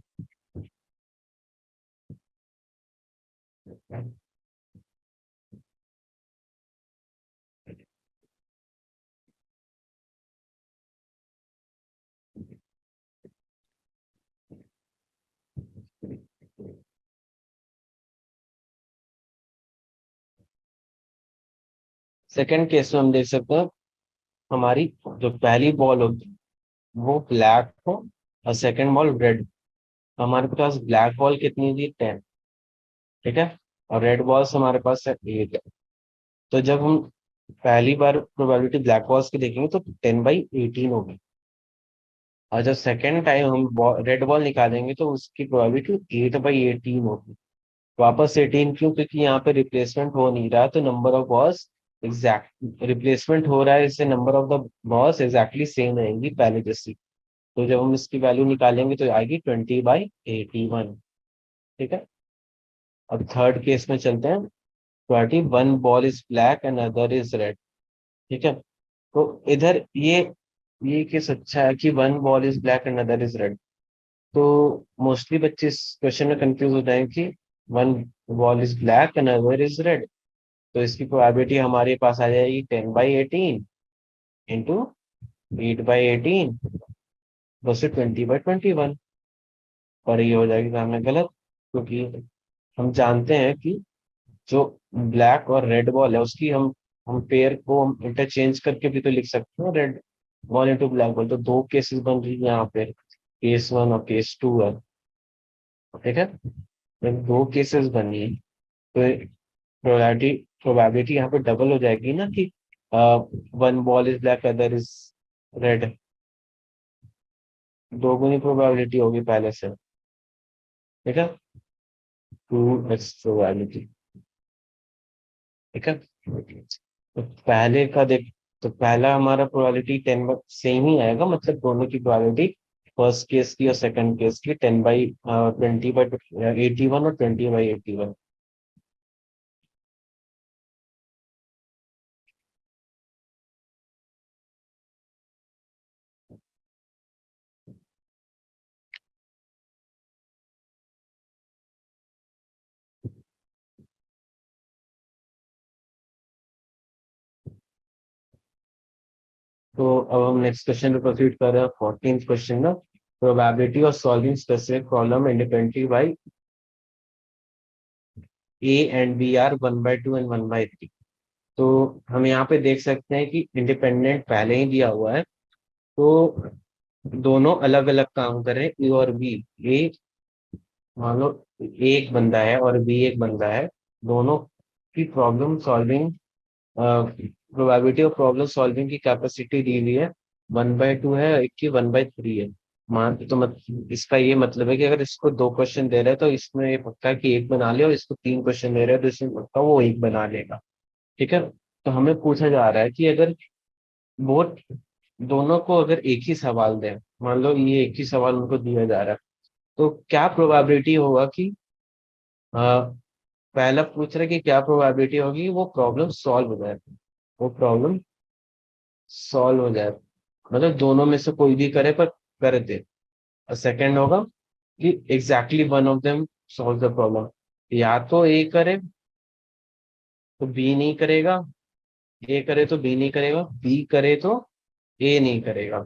सेकेंड केस में हम देख सकते हैं, हमारी जो पहली बॉल होगी वो ब्लैक हो और सेकेंड बॉल रेड। हमारे पास ब्लैक बॉल कितनी थी, 10। ठीक है, और रेड बॉल्स हमारे पास है 8। तो जब हम पहली बार प्रोबेबिलिटी ब्लैक बॉल्स की देखेंगे तो 10/18 होगी। और जब सेकेंड टाइम हम रेड बॉल निकालेंगे तो उसकी प्रोबेबिलिटी 8/18 होगी। वापस 18 क्यों? क्योंकि यहाँ पे रिप्लेसमेंट हो नहीं रहा, तो number of balls exact replacement हो रहा है, इससे number of the balls exactly same रहेंगी पहले जैसी। तो जब हम इसकी वैल्यू निकालेंगे तो आएगी 20/81। ठीक है। अब थर्ड केस में चलते हैं। 21 ball is black and other is red. ठीक है। तो इधर ये केस अच्छा है कि 1 ball is black and other is red. तो मोस्टली बच्चे इस क्वेश्चन में कंफ्यूज हो जाएंगे कि 1 ball is black and other is red. तो इसकी प्रोबेबिलिटी हमारे पास आ जाएगी 10/18 इंटू 8/18 बस 20/21। पर ये हो जाएगी सामने गलत, क्योंकि हम जानते हैं कि जो ब्लैक और रेड बॉल है उसकी हम पेयर को हम इंटरचेंज करके भी तो लिख सकते हैं, red ball into black ball. तो दो केसेस बन रही है यहाँ पे, केस 1 और केस 2 है। ठीक है। जब दो केसेस बनी तो प्रोबेबिलिटी प्रोबेबिलिटी यहाँ पे डबल हो जाएगी ना कि 1 ball is black other is red. दोगुनी प्रोबेबिलिटी होगी पहले से। ठीक है। 2x probability. ठीक है। तो पहले का देख, तो पहला हमारा प्रोबेबिलिटी 10 सेम ही आएगा, मतलब दोनों की प्रोबेबिलिटी फर्स्ट केस की और सेकंड केस की 10/20/81 और 20/81। तो अब हम नेक्स्ट क्वेश्चन पे प्रोसीड कर रहे हैं, 14th क्वेश्चन ना। Probability of solving specific problem independently by A and B are 1/2 and 1/3। तो हम यहाँ पे देख सकते हैं कि इंडिपेंडेंट पहले ही दिया हुआ है, तो दोनों अलग अलग काम कर रहे हैं, ए और बी। ए मान लो ए एक बंदा है और बी एक बंदा है, दोनों की problem solving probability of problem solving की कैपेसिटी दी हुई है 1/2 है, एक की 1/3 है। मान तो इसका ये मतलब है कि अगर इसको दो क्वेश्चन दे रहे हैं तो इसमें ये पक्का है कि एक बना ले, और इसको तीन क्वेश्चन दे रहे हैं तो इसमें पक्का वो एक बना लेगा। ठीक है। तो हमें पूछा जा रहा है कि अगर वो दोनों को अगर एक ही सवाल दें, मान लो ये एक ही सवाल उनको दिया जा रहा है, तो क्या प्रोबेबिलिटी होगा कि पहला पूछ रहा है कि क्या प्रोबेबिलिटी होगी वो प्रॉब्लम सॉल्व हो जाए, वो प्रॉब्लम सॉल्व हो जाए, मतलब दोनों में से कोई भी करे पर कर दे। और सेकंड होगा कि exactly one of them solve the problem. या तो ए करे तो बी नहीं करेगा, ए करे तो बी नहीं करेगा, बी करे तो ए नहीं करेगा।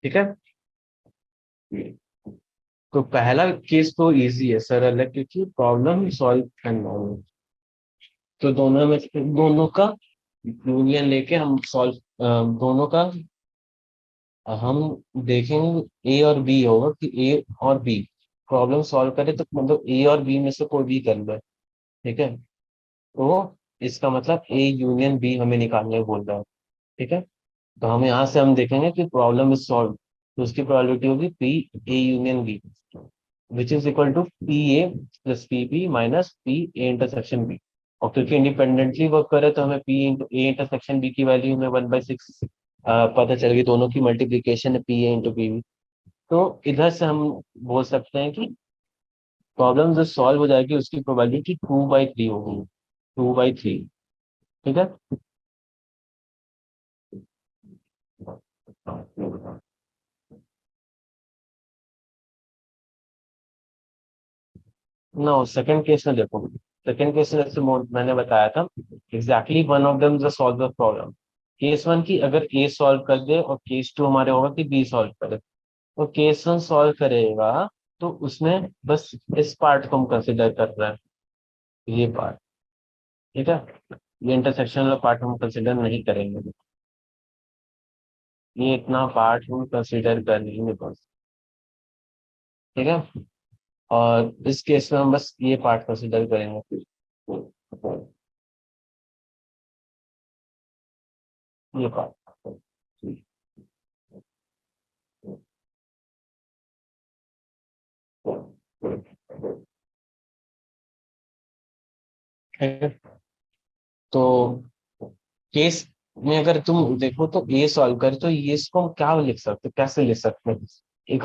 ठीक है। तो पहला केस तो इजी है, सरल है, क्योंकि प्रॉब्लम सॉल्व करना है। तो दोनों का यूनियन लेके हम सॉल्व, दोनों का हम देखेंगे ए और बी होगा कि ए और बी प्रॉब्लम सॉल्व करे, तो मतलब ए और बी में से कोई भी कर लो। ठीक है। तो इसका मतलब ए यूनियन बी हमें निकालने बोल रहा है। ठीक है। तो हम यहाँ से हम देखेंगे कि प्रॉब्लम इज सॉल्व, तो उसकी प्रोबेबिलिटी होगी P A union B, which is equal to P A plus P B minus P A intersection B. और क्योंकि इंडिपेंडेंटली वर्क करे तो हमें P into A intersection B की वैल्यू में 1/6 पता चल गई, दोनों की मल्टीप्लीकेशन है P A into P B. तो इधर से हम बोल सकते हैं कि प्रॉब्लम जो सॉल्व हो जाएगी उसकी प्रोबेबिलिटी 2/3 होगी, 2/3। ठीक है। नो, सेकंड केस में देखो, सेकंड केस में जैसे मैंने बताया था, exactly one of them the solve the problem. Case one की अगर ए सॉल्व कर दे और केस टू हमारे होगा कि बी सॉल्व करे, तो केस वन सॉल्व करेगा तो उसमें बस इस पार्ट को हम कंसिडर कर रहे हैं, ये पार्ट। ठीक है। ये इंटरसेक्शन वाला पार्ट हम कंसिडर नहीं करेंगे, ये इतना पार्ट हम कंसिडर करेंगे बस। ठीक है। और इस केस में हम बस ये पार्ट कंसिडर करेंगे। ये पार्ट है। तो केस में अगर तुम देखो तो ये सॉल्व कर, तो ये इसको हम क्या लिख सकते, कैसे लिख सकते हैं? एक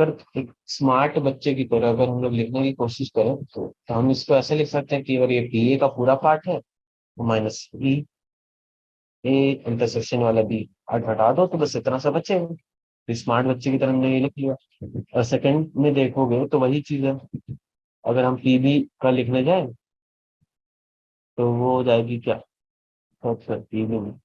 स्मार्ट बच्चे की तरह अगर हम लोग लिखने की कोशिश करें तो हम इसको ऐसे लिख सकते हैं कि अगर ये पी ए का पूरा पार्ट है तो माइनस बी ए इंटरसेक्शन वाला बी पार्ट हटा दो तो बस इतना सा बचेगा। तो स्मार्ट बच्चे की तरह हमने ये लिख लिया। और सेकंड में देखोगे तो वही चीज है। अगर हम पी बी का लिखने जाए तो वो हो जाएगी क्या? पी बी में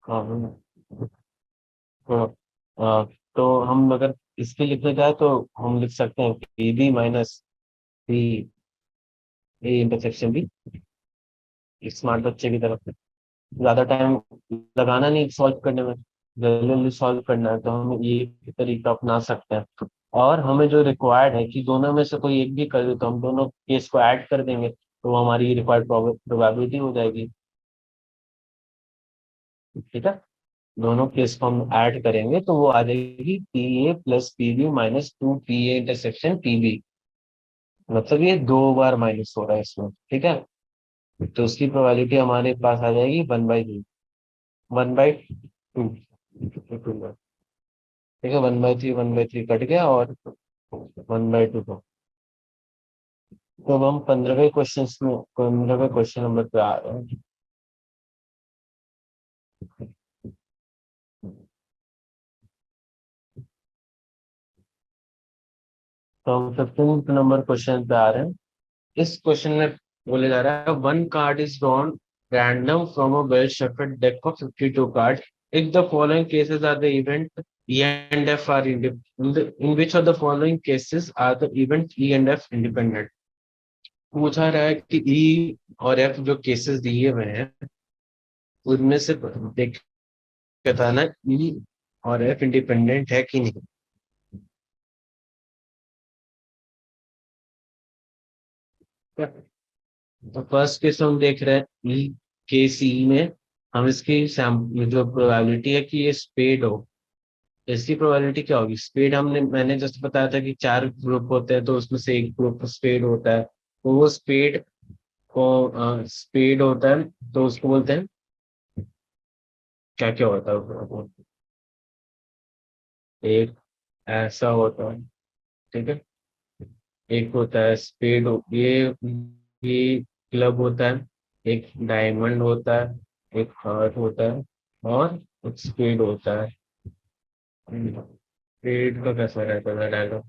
हाँ हाँ, हाँ, तो हम अगर इसके लिखने जाए तो हम लिख सकते हैं P B minus P A intersection B. Smart बच्चे की तरफ से ज्यादा टाइम लगाना नहीं सॉल्व करने में, जल्दी जल्दी सॉल्व करना है तो हम ये तरीका अपना सकते हैं। और हमें जो रिक्वायर्ड है कि दोनों में से कोई एक भी कर दे तो हम दोनों केस को ऐड कर देंगे तो वो हमारी रिक्वायर्ड प्रोबेबिलिटी हो जाएगी। ठीक है, दोनों केस को हम ऐड करेंगे तो वो आ जाएगी P A plus P B minus two P A intersection P B. मतलब ये दो बार माइनस हो रहा है इसमें। ठीक है, तो उसकी प्रोबेबिलिटी हमारे पास आ जाएगी 1/3, 1/2। ठीक है, 1/3 1/3 कट गया और 1/2 को। तो अब हम 15वें क्वेश्चन नंबर पे आ रहे हैं। तो हम 15 नंबर क्वेश्चन पे आ रहे हैं। इस क्वेश्चन में बोले जा रहा है one card is drawn random from a well shuffled deck of 52 card. If the following cases are the event E and F are in which of the following cases are the event E and F independent. पूछा रहा है कि ई और F जो cases दिए हुए हैं उनमें से देख बताना ई और एफ इंडिपेंडेंट है कि नहीं। तो फर्स्ट केस हम देख रहे हैं ई के सी में। हम इसकी जो प्रोबेबिलिटी है कि ये स्पेड हो, इसकी प्रोबेबिलिटी क्या होगी? स्पेड मैंने जस्ट बताया था कि चार ग्रुप होते हैं तो उसमें से एक ग्रुप स्पेड होता है। तो वो स्पेड को स्पेड होता है तो उसको बोलते हैं क्या क्या होता है वो? एक ऐसा होता है। ठीक है, एक होता है स्पेड ये क्लब होता है, एक डायमंड होता है, एक हार्ट होता है और एक स्पेड होता है। स्पेड का कैसा रहता है डायलॉग?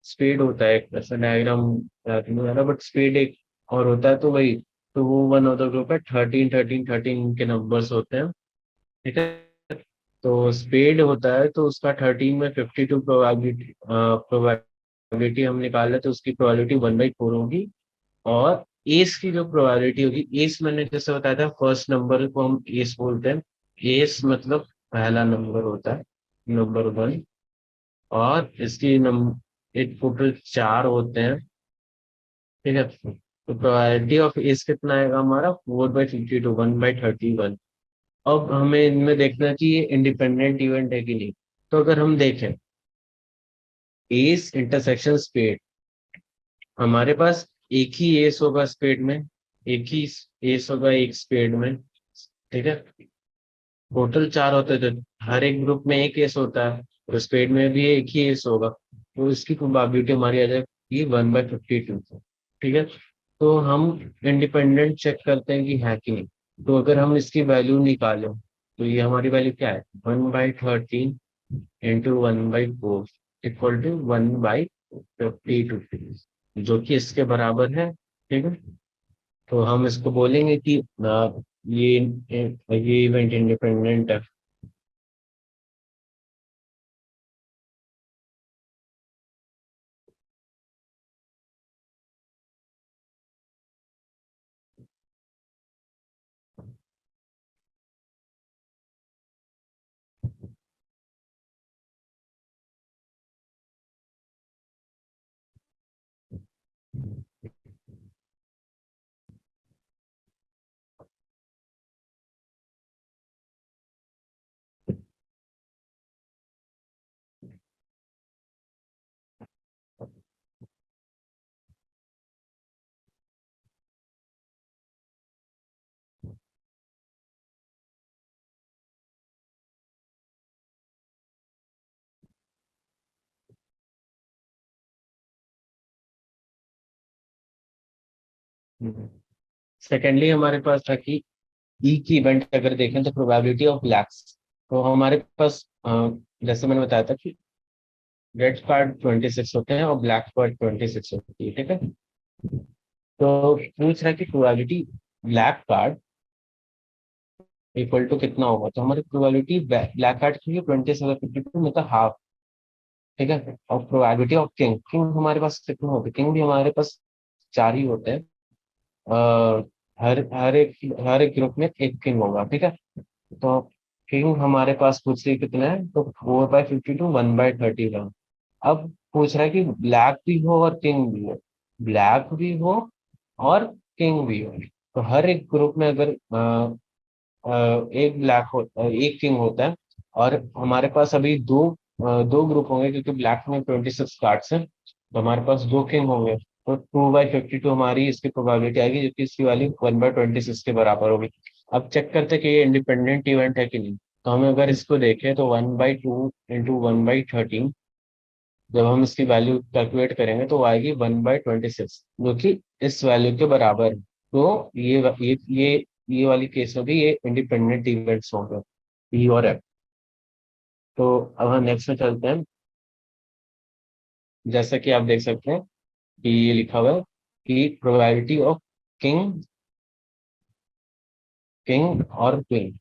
स्पेड होता है एक ऐसा डायग्राम याद नहीं आ रहा, बट स्पेड एक और होता है तो वही। तो वो वन ऑफ द ग्रुप है, 13 13 13 के नंबर्स होते हैं। ठीक है, तो स्पेड होता है तो उसका 13 में 52 प्रोबेबिलिटी हम निकाल लें तो उसकी प्रोबेबिलिटी 1/4 होगी। और एस की जो प्रोबेबिलिटी होगी, एस मैंने जैसे बताया था फर्स्ट नंबर को हम एस बोलते हैं। एस मतलब पहला नंबर होता है, नंबर वन। और इसकी एक टोटल चार होते हैं। ठीक है, तो प्रोबेबिलिटी ऑफ एस कितना आएगा हमारा? 4/52, 1/31। अब हमें इनमें देखना है कि ये इंडिपेंडेंट इवेंट है कि नहीं। तो अगर हम देखें एस इंटरसेक्शन स्पेड, हमारे पास एक ही एस होगा स्पेड में, एक ही एस होगा एक स्पेड में। ठीक है, टोटल चार होते थे, हर एक ग्रुप में एक एस होता है तो स्पेड में भी एक ही एस होगा तो इसकी प्रोबेबिलिटी हमारी आ जाएगी 1/52। ठीक है, तो हम इंडिपेंडेंट चेक करते हैं कि है कि नहीं। तो अगर हम इसकी वैल्यू निकालें तो ये हमारी वैल्यू क्या है? 1/13 इंटू 1/4 इक्वल टू 1/52, जो कि इसके बराबर है। ठीक है, तो हम इसको बोलेंगे कि ये इवेंट इंडिपेंडेंट है। सेकेंडली हमारे पास था कि ई की इवेंट अगर देखें तो प्रोबेबिलिटी ऑफ ब्लैक्स। तो हमारे पास जैसे मैंने बताया था कि रेड कार्ड 26 होते हैं और ब्लैक कार्ड 26 होती है, ठीक है। तो पूछ रहा है कि probability black card equal to कितना होगा, तो हमारी प्रोबेबिलिटी ब्लैक कार्ड की 27/52 मतलब हाफ, ठीक है। और प्रोबेबिलिटी ऑफ किंग, किंग हमारे पास कितना होता है, किंग भी हमारे पास चार ही होते हैं। अ, हर एक ग्रुप में एक किंग होगा, ठीक है। तो किंग हमारे पास पूछ रही कितना है, तो 4/52 1/30 का। अब पूछ रहा है कि ब्लैक भी हो और किंग भी हो, ब्लैक भी हो और किंग भी हो। तो हर एक ग्रुप में अगर एक ब्लैक हो एक किंग होता है, और हमारे पास अभी दो ग्रुप होंगे क्योंकि ब्लैक में 26 कार्ड्स हैं, तो हमारे पास दो किंग होंगे। तो 2/52 हमारी इसकी प्रोबेबिलिटी आएगी, जो कि इसकी वाली 1/26 के बराबर होगी। अब चेक करते हैं कि ये इंडिपेंडेंट इवेंट है कि नहीं। तो हम अगर इसको देखें तो 1/2 × 1/13, जब हम इसकी वैल्यू कैलकुलेट करेंगे तो वो आएगी 1/26, जो कि इस वैल्यू के बराबर है। तो ये वाली केस में भी ये इंडिपेंडेंट इवेंट्स होंगे, ई और एफ। तो अब हम नेक्स्ट में चलते हैं। जैसा कि आप देख सकते हैं कि ये लिखा हुआ है कि प्रोबेबिलिटी ऑफ किंग किंग और क्वीन,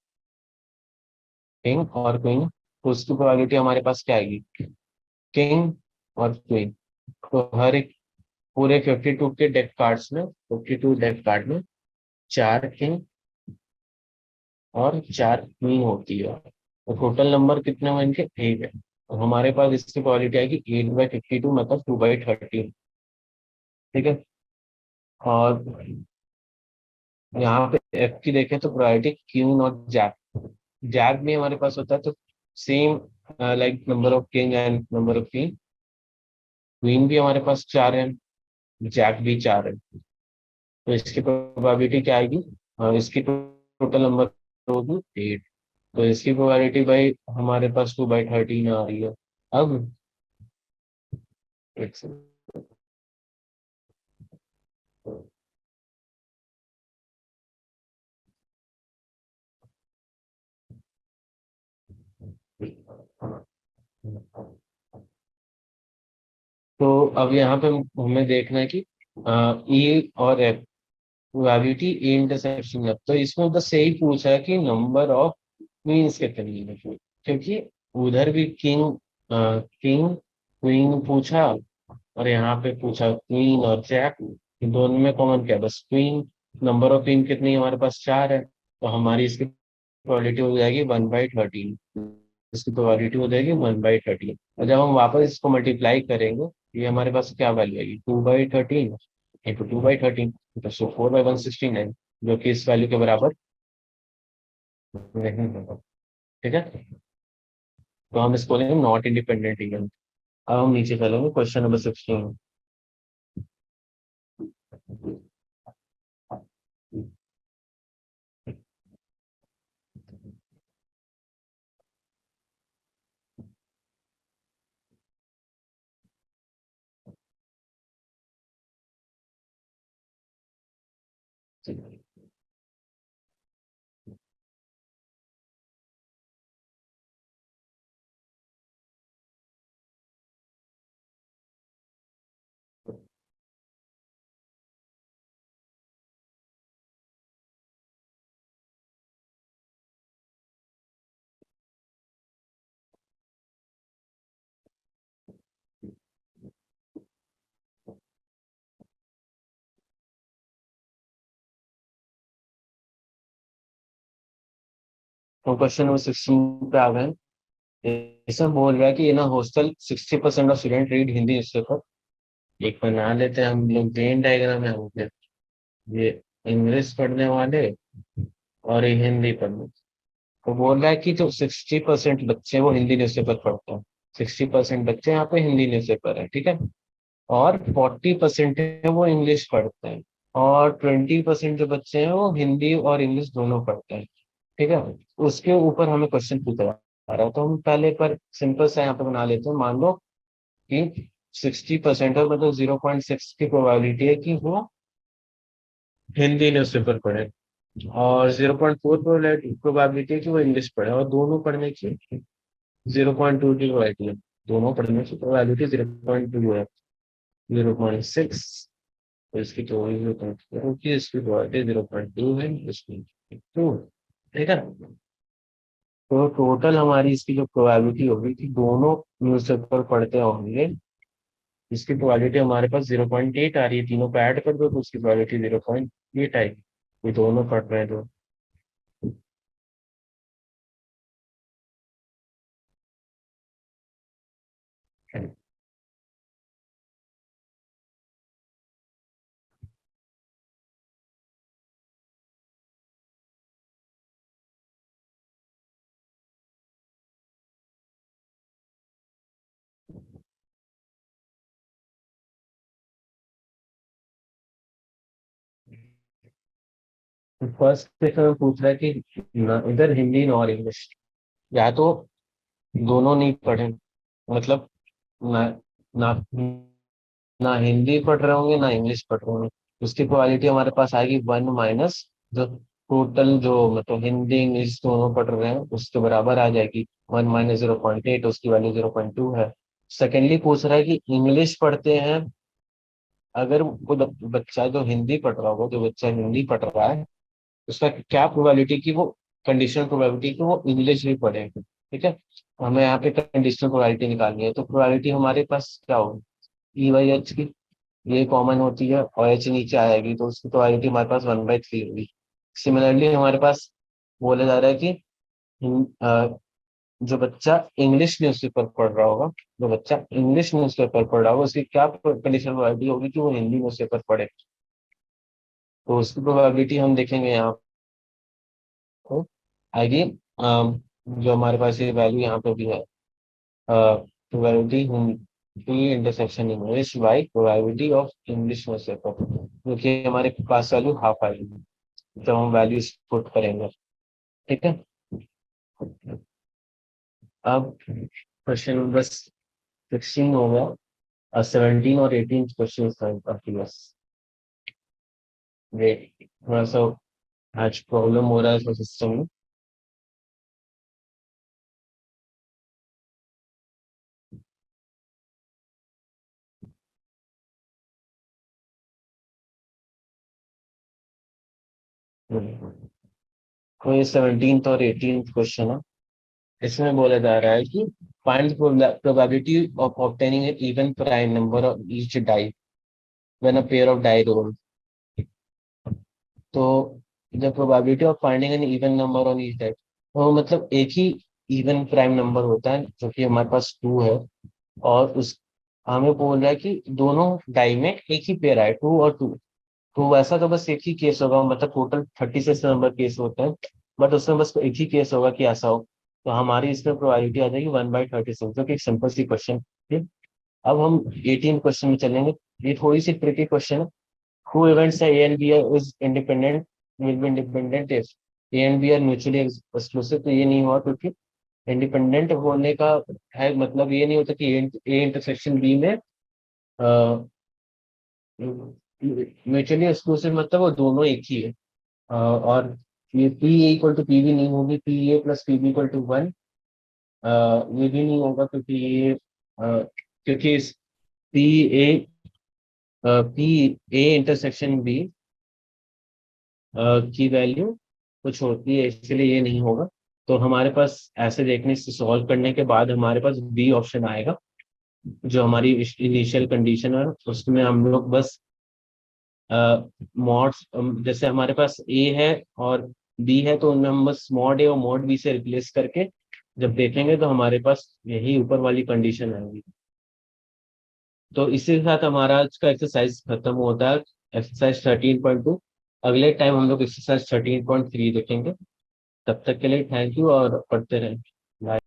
किंग और क्वीन, तो उसकी प्रोबेबिलिटी हमारे पास क्या आएगी, किंग और क्वीन। तो हर एक पूरे 52 के डेक कार्ड्स में, 52 डेक कार्ड में चार किंग और चार क्वीन होती है। तो टोटल नंबर कितने हुए इनके, 8 है। तो हमारे पास इसकी प्रोबेबिलिटी आएगी 8/52 मतलब 2/13, ठीक है। और यहाँ पे एफ की देखें तो प्रोबेबिलिटी क्वीन और जैक, जैक भी हमारे पास होता है, तो same like number of king and number of queen, queen भी हमारे पास चार है, जैक भी चार है। तो इसकी प्रोबेबिलिटी क्या आएगी, इसकी टोटल नंबर होगी 8। तो इसकी प्रोबेबिलिटी भाई हमारे पास 2/13 आ रही है। अब एक सेकंड। तो अब यहाँ पे हमें देखना है कि ई और एफ प्रोबेबिलिटी ए इंटरसेक्शन है, तो इसमें बस यही पूछा है कि नंबर ऑफ क्वींस कितनी है, क्योंकि उधर भी किंग क्वीन पूछा, और यहाँ पे पूछा क्वीन और जैक, दोनों में कॉमन क्या है, बस क्वीन। नंबर ऑफ क्वीन कितनी है, हमारे पास चार है, तो हमारी इसकी प्रोबेबिलिटी हो जाएगी 1/13। इसकी प्रोबेबिलिटी हो जाएगी 1/13, और जब हम वापस इसको मल्टीप्लाई करेंगे, ये हमारे पास क्या वैल्यू आएगी, 2/13 इंटू 2/13, तो 4/169, जो कि इस वैल्यू के बराबर नहीं होगा, ठीक है। तो हम इसको लेंगे नॉट इंडिपेंडेंट इवेंट। अब हम नीचे चलेंगे क्वेश्चन नंबर 16। तो क्वेश्चन नंबर 16 पे आ गए। इसमें बोल रहा है कि ना hostel 60% of student read Hindi newspaper. एक बना लेते हैं हम लोग, वेन डायग्राम है हम, ये इंग्लिश पढ़ने वाले और ये हिंदी पढ़ने। तो बोल रहा है कि जो 60% बच्चे हैं, वो हिंदी न्यूज़पेपर पढ़ते हैं। 60% बच्चे यहाँ पे हिंदी न्यूज़पेपर है, ठीक है। और 40% है वो इंग्लिश पढ़ते हैं, और 20% जो बच्चे हैं वो हिंदी और इंग्लिश दोनों पढ़ते हैं, ठीक है। उसके ऊपर हमें क्वेश्चन पूछा जा रहा है, तो हम पहले पर सिंपल सा यहाँ पे बना लेते हैं। मान लो कि 60% है, मतलब 0.6 की प्रोबेबिलिटी है कि वो हिंदी न्यूज़पेपर पढ़े, और 0.4 प्रोबेबिलिटी है कि वो इंग्लिश पढ़े, और दोनों पढ़ने की 0.2 की प्रोबेबिलिटी है। दोनों पढ़ने की प्रोबेबिलिटी 0.2 है। 0.6, तो इसकी तो वही 0.4 होगी, इसकी प्रोबेबिलिटी 0.2 है, इसकी 2। ठीक है, तो टोटल हमारी इसकी जो प्रोबेबिलिटी होगी कि दोनों न्यूज़पेपर पढ़ते होंगे, इसकी प्रोबेबिलिटी हमारे पास 0.8 आ रही है। तीनों को ऐड कर दो तो उसकी प्रोबेबिलिटी 0.8 आएगी। ये दोनों पढ़ रहे हैं तो। फर्स्ट क्वेश्चन में पूछ रहा है कि इधर हिंदी और इंग्लिश, या तो दोनों नहीं पढ़े, मतलब ना ना ना हिंदी पढ़ रहे होंगे ना इंग्लिश पढ़ रहे होंगे। उसकी प्रोबेबिलिटी हमारे पास आएगी 1 माइनस जो टोटल, जो मतलब हिंदी इंग्लिश दोनों पढ़ रहे हैं उसके बराबर आ जाएगी। 1 - 0.8, उसकी वैल्यू 0.2 है। सेकेंडली पूछ रहा है कि इंग्लिश पढ़ते हैं, अगर कोई बच्चा जो हिंदी पढ़ रहा होगा, जो बच्चा हिंदी पढ़ रहा है, उसका क्या प्रोबेबिलिटी की वो, कंडीशनल प्रोबेबिलिटी की वो इंग्लिश भी पढ़े। ठीक है, हमें यहाँ पे कंडीशनल प्रोबेबिलिटी निकालनी है, तो प्रोबेबिलिटी हमारे पास क्या होगी, E/H की, ये कॉमन होती है और H नीचे आएगी, तो उसकी प्रोबेबिलिटी हमारे पास 1/3 होगी। सिमिलरली हमारे पास बोला जा रहा है कि जो बच्चा इंग्लिश न्यूज़पेपर पढ़ रहा होगा, जो बच्चा इंग्लिश न्यूज़पेपर पढ़ रहा होगा, उसकी क्या कंडीशनल प्रोबेबिलिटी होगी कि वो हिंदी न्यूज़पेपर पढ़े। तो उसकी प्रोबेबिलिटी हम देखेंगे यहाँ को आएगी, जो हमारे पास ये वैल्यू यहाँ पे भी है, probability Hindi intersection English by probability of English newspaper, क्योंकि हमारे पास वैल्यू हाफ आएगी जब हम वैल्यूज पुट करेंगे। ठीक है, अब क्वेश्चन नंबर 16 हो गया, और 17 और 18 क्वेश्चन आपके पास। वेट, थोड़ा सा आज प्रॉब्लम हो रहा है सिस्टम में। तो ये 17th और 18th क्वेश्चन है। इसमें बोला जा रहा है कि find probability of obtaining an even prime number of each die when a pair of die roll. तो the probability of finding an even number on each die, तो मतलब एक ही इवन प्राइम नंबर होता है जो कि हमारे पास 2 है, और उस हमें बोल रहा है कि दोनों डाई में एक ही पेयर है, 2 और 2। तो वैसा तो बस एक ही केस होगा, मतलब टोटल 36 नंबर केस होते हैं, बट उसमें बस एक ही केस होगा कि ऐसा हो। तो हमारी इसमें प्रोबेबिलिटी आ जाएगी 1/36, जो कि एक सिंपल सी क्वेश्चन। ठीक, अब हम 18 क्वेश्चन में चलेंगे। ये थोड़ी सी ट्रिकी क्वेश्चन है। टू इवेंट्स है, A and B is independent, will be independent if A and B are mutually exclusive. तो ये नहीं हुआ, क्योंकि इंडिपेंडेंट होने का है मतलब ये नहीं होता कि ए इंटरसेक्शन बी में म्यूचुअली एक्सक्लूसिव, मतलब वो दोनों एक ही है। और ये P A equal to P भी नहीं होगी, P A plus P B equal to 1, ये भी नहीं होगा, क्योंकि ये क्योंकि P A P A intersection B की वैल्यू कुछ होती है, इसलिए ये नहीं होगा। तो हमारे पास ऐसे देखने से, सॉल्व करने के बाद हमारे पास बी ऑप्शन आएगा, जो हमारी इनिशियल कंडीशन है। उसमें हम लोग बस मॉड्स, जैसे हमारे पास ए है और बी है, तो उनमें हम बस मॉड ए और मॉड बी से रिप्लेस करके जब देखेंगे तो हमारे पास यही ऊपर वाली कंडीशन आएगी। तो इसी के साथ हमारा आज का एक्सरसाइज खत्म होता है, एक्सरसाइज 13.2। अगले टाइम हम लोग एक्सरसाइज 13.3 देखेंगे। तब तक के लिए थैंक यू, और पढ़ते रहें। बाय।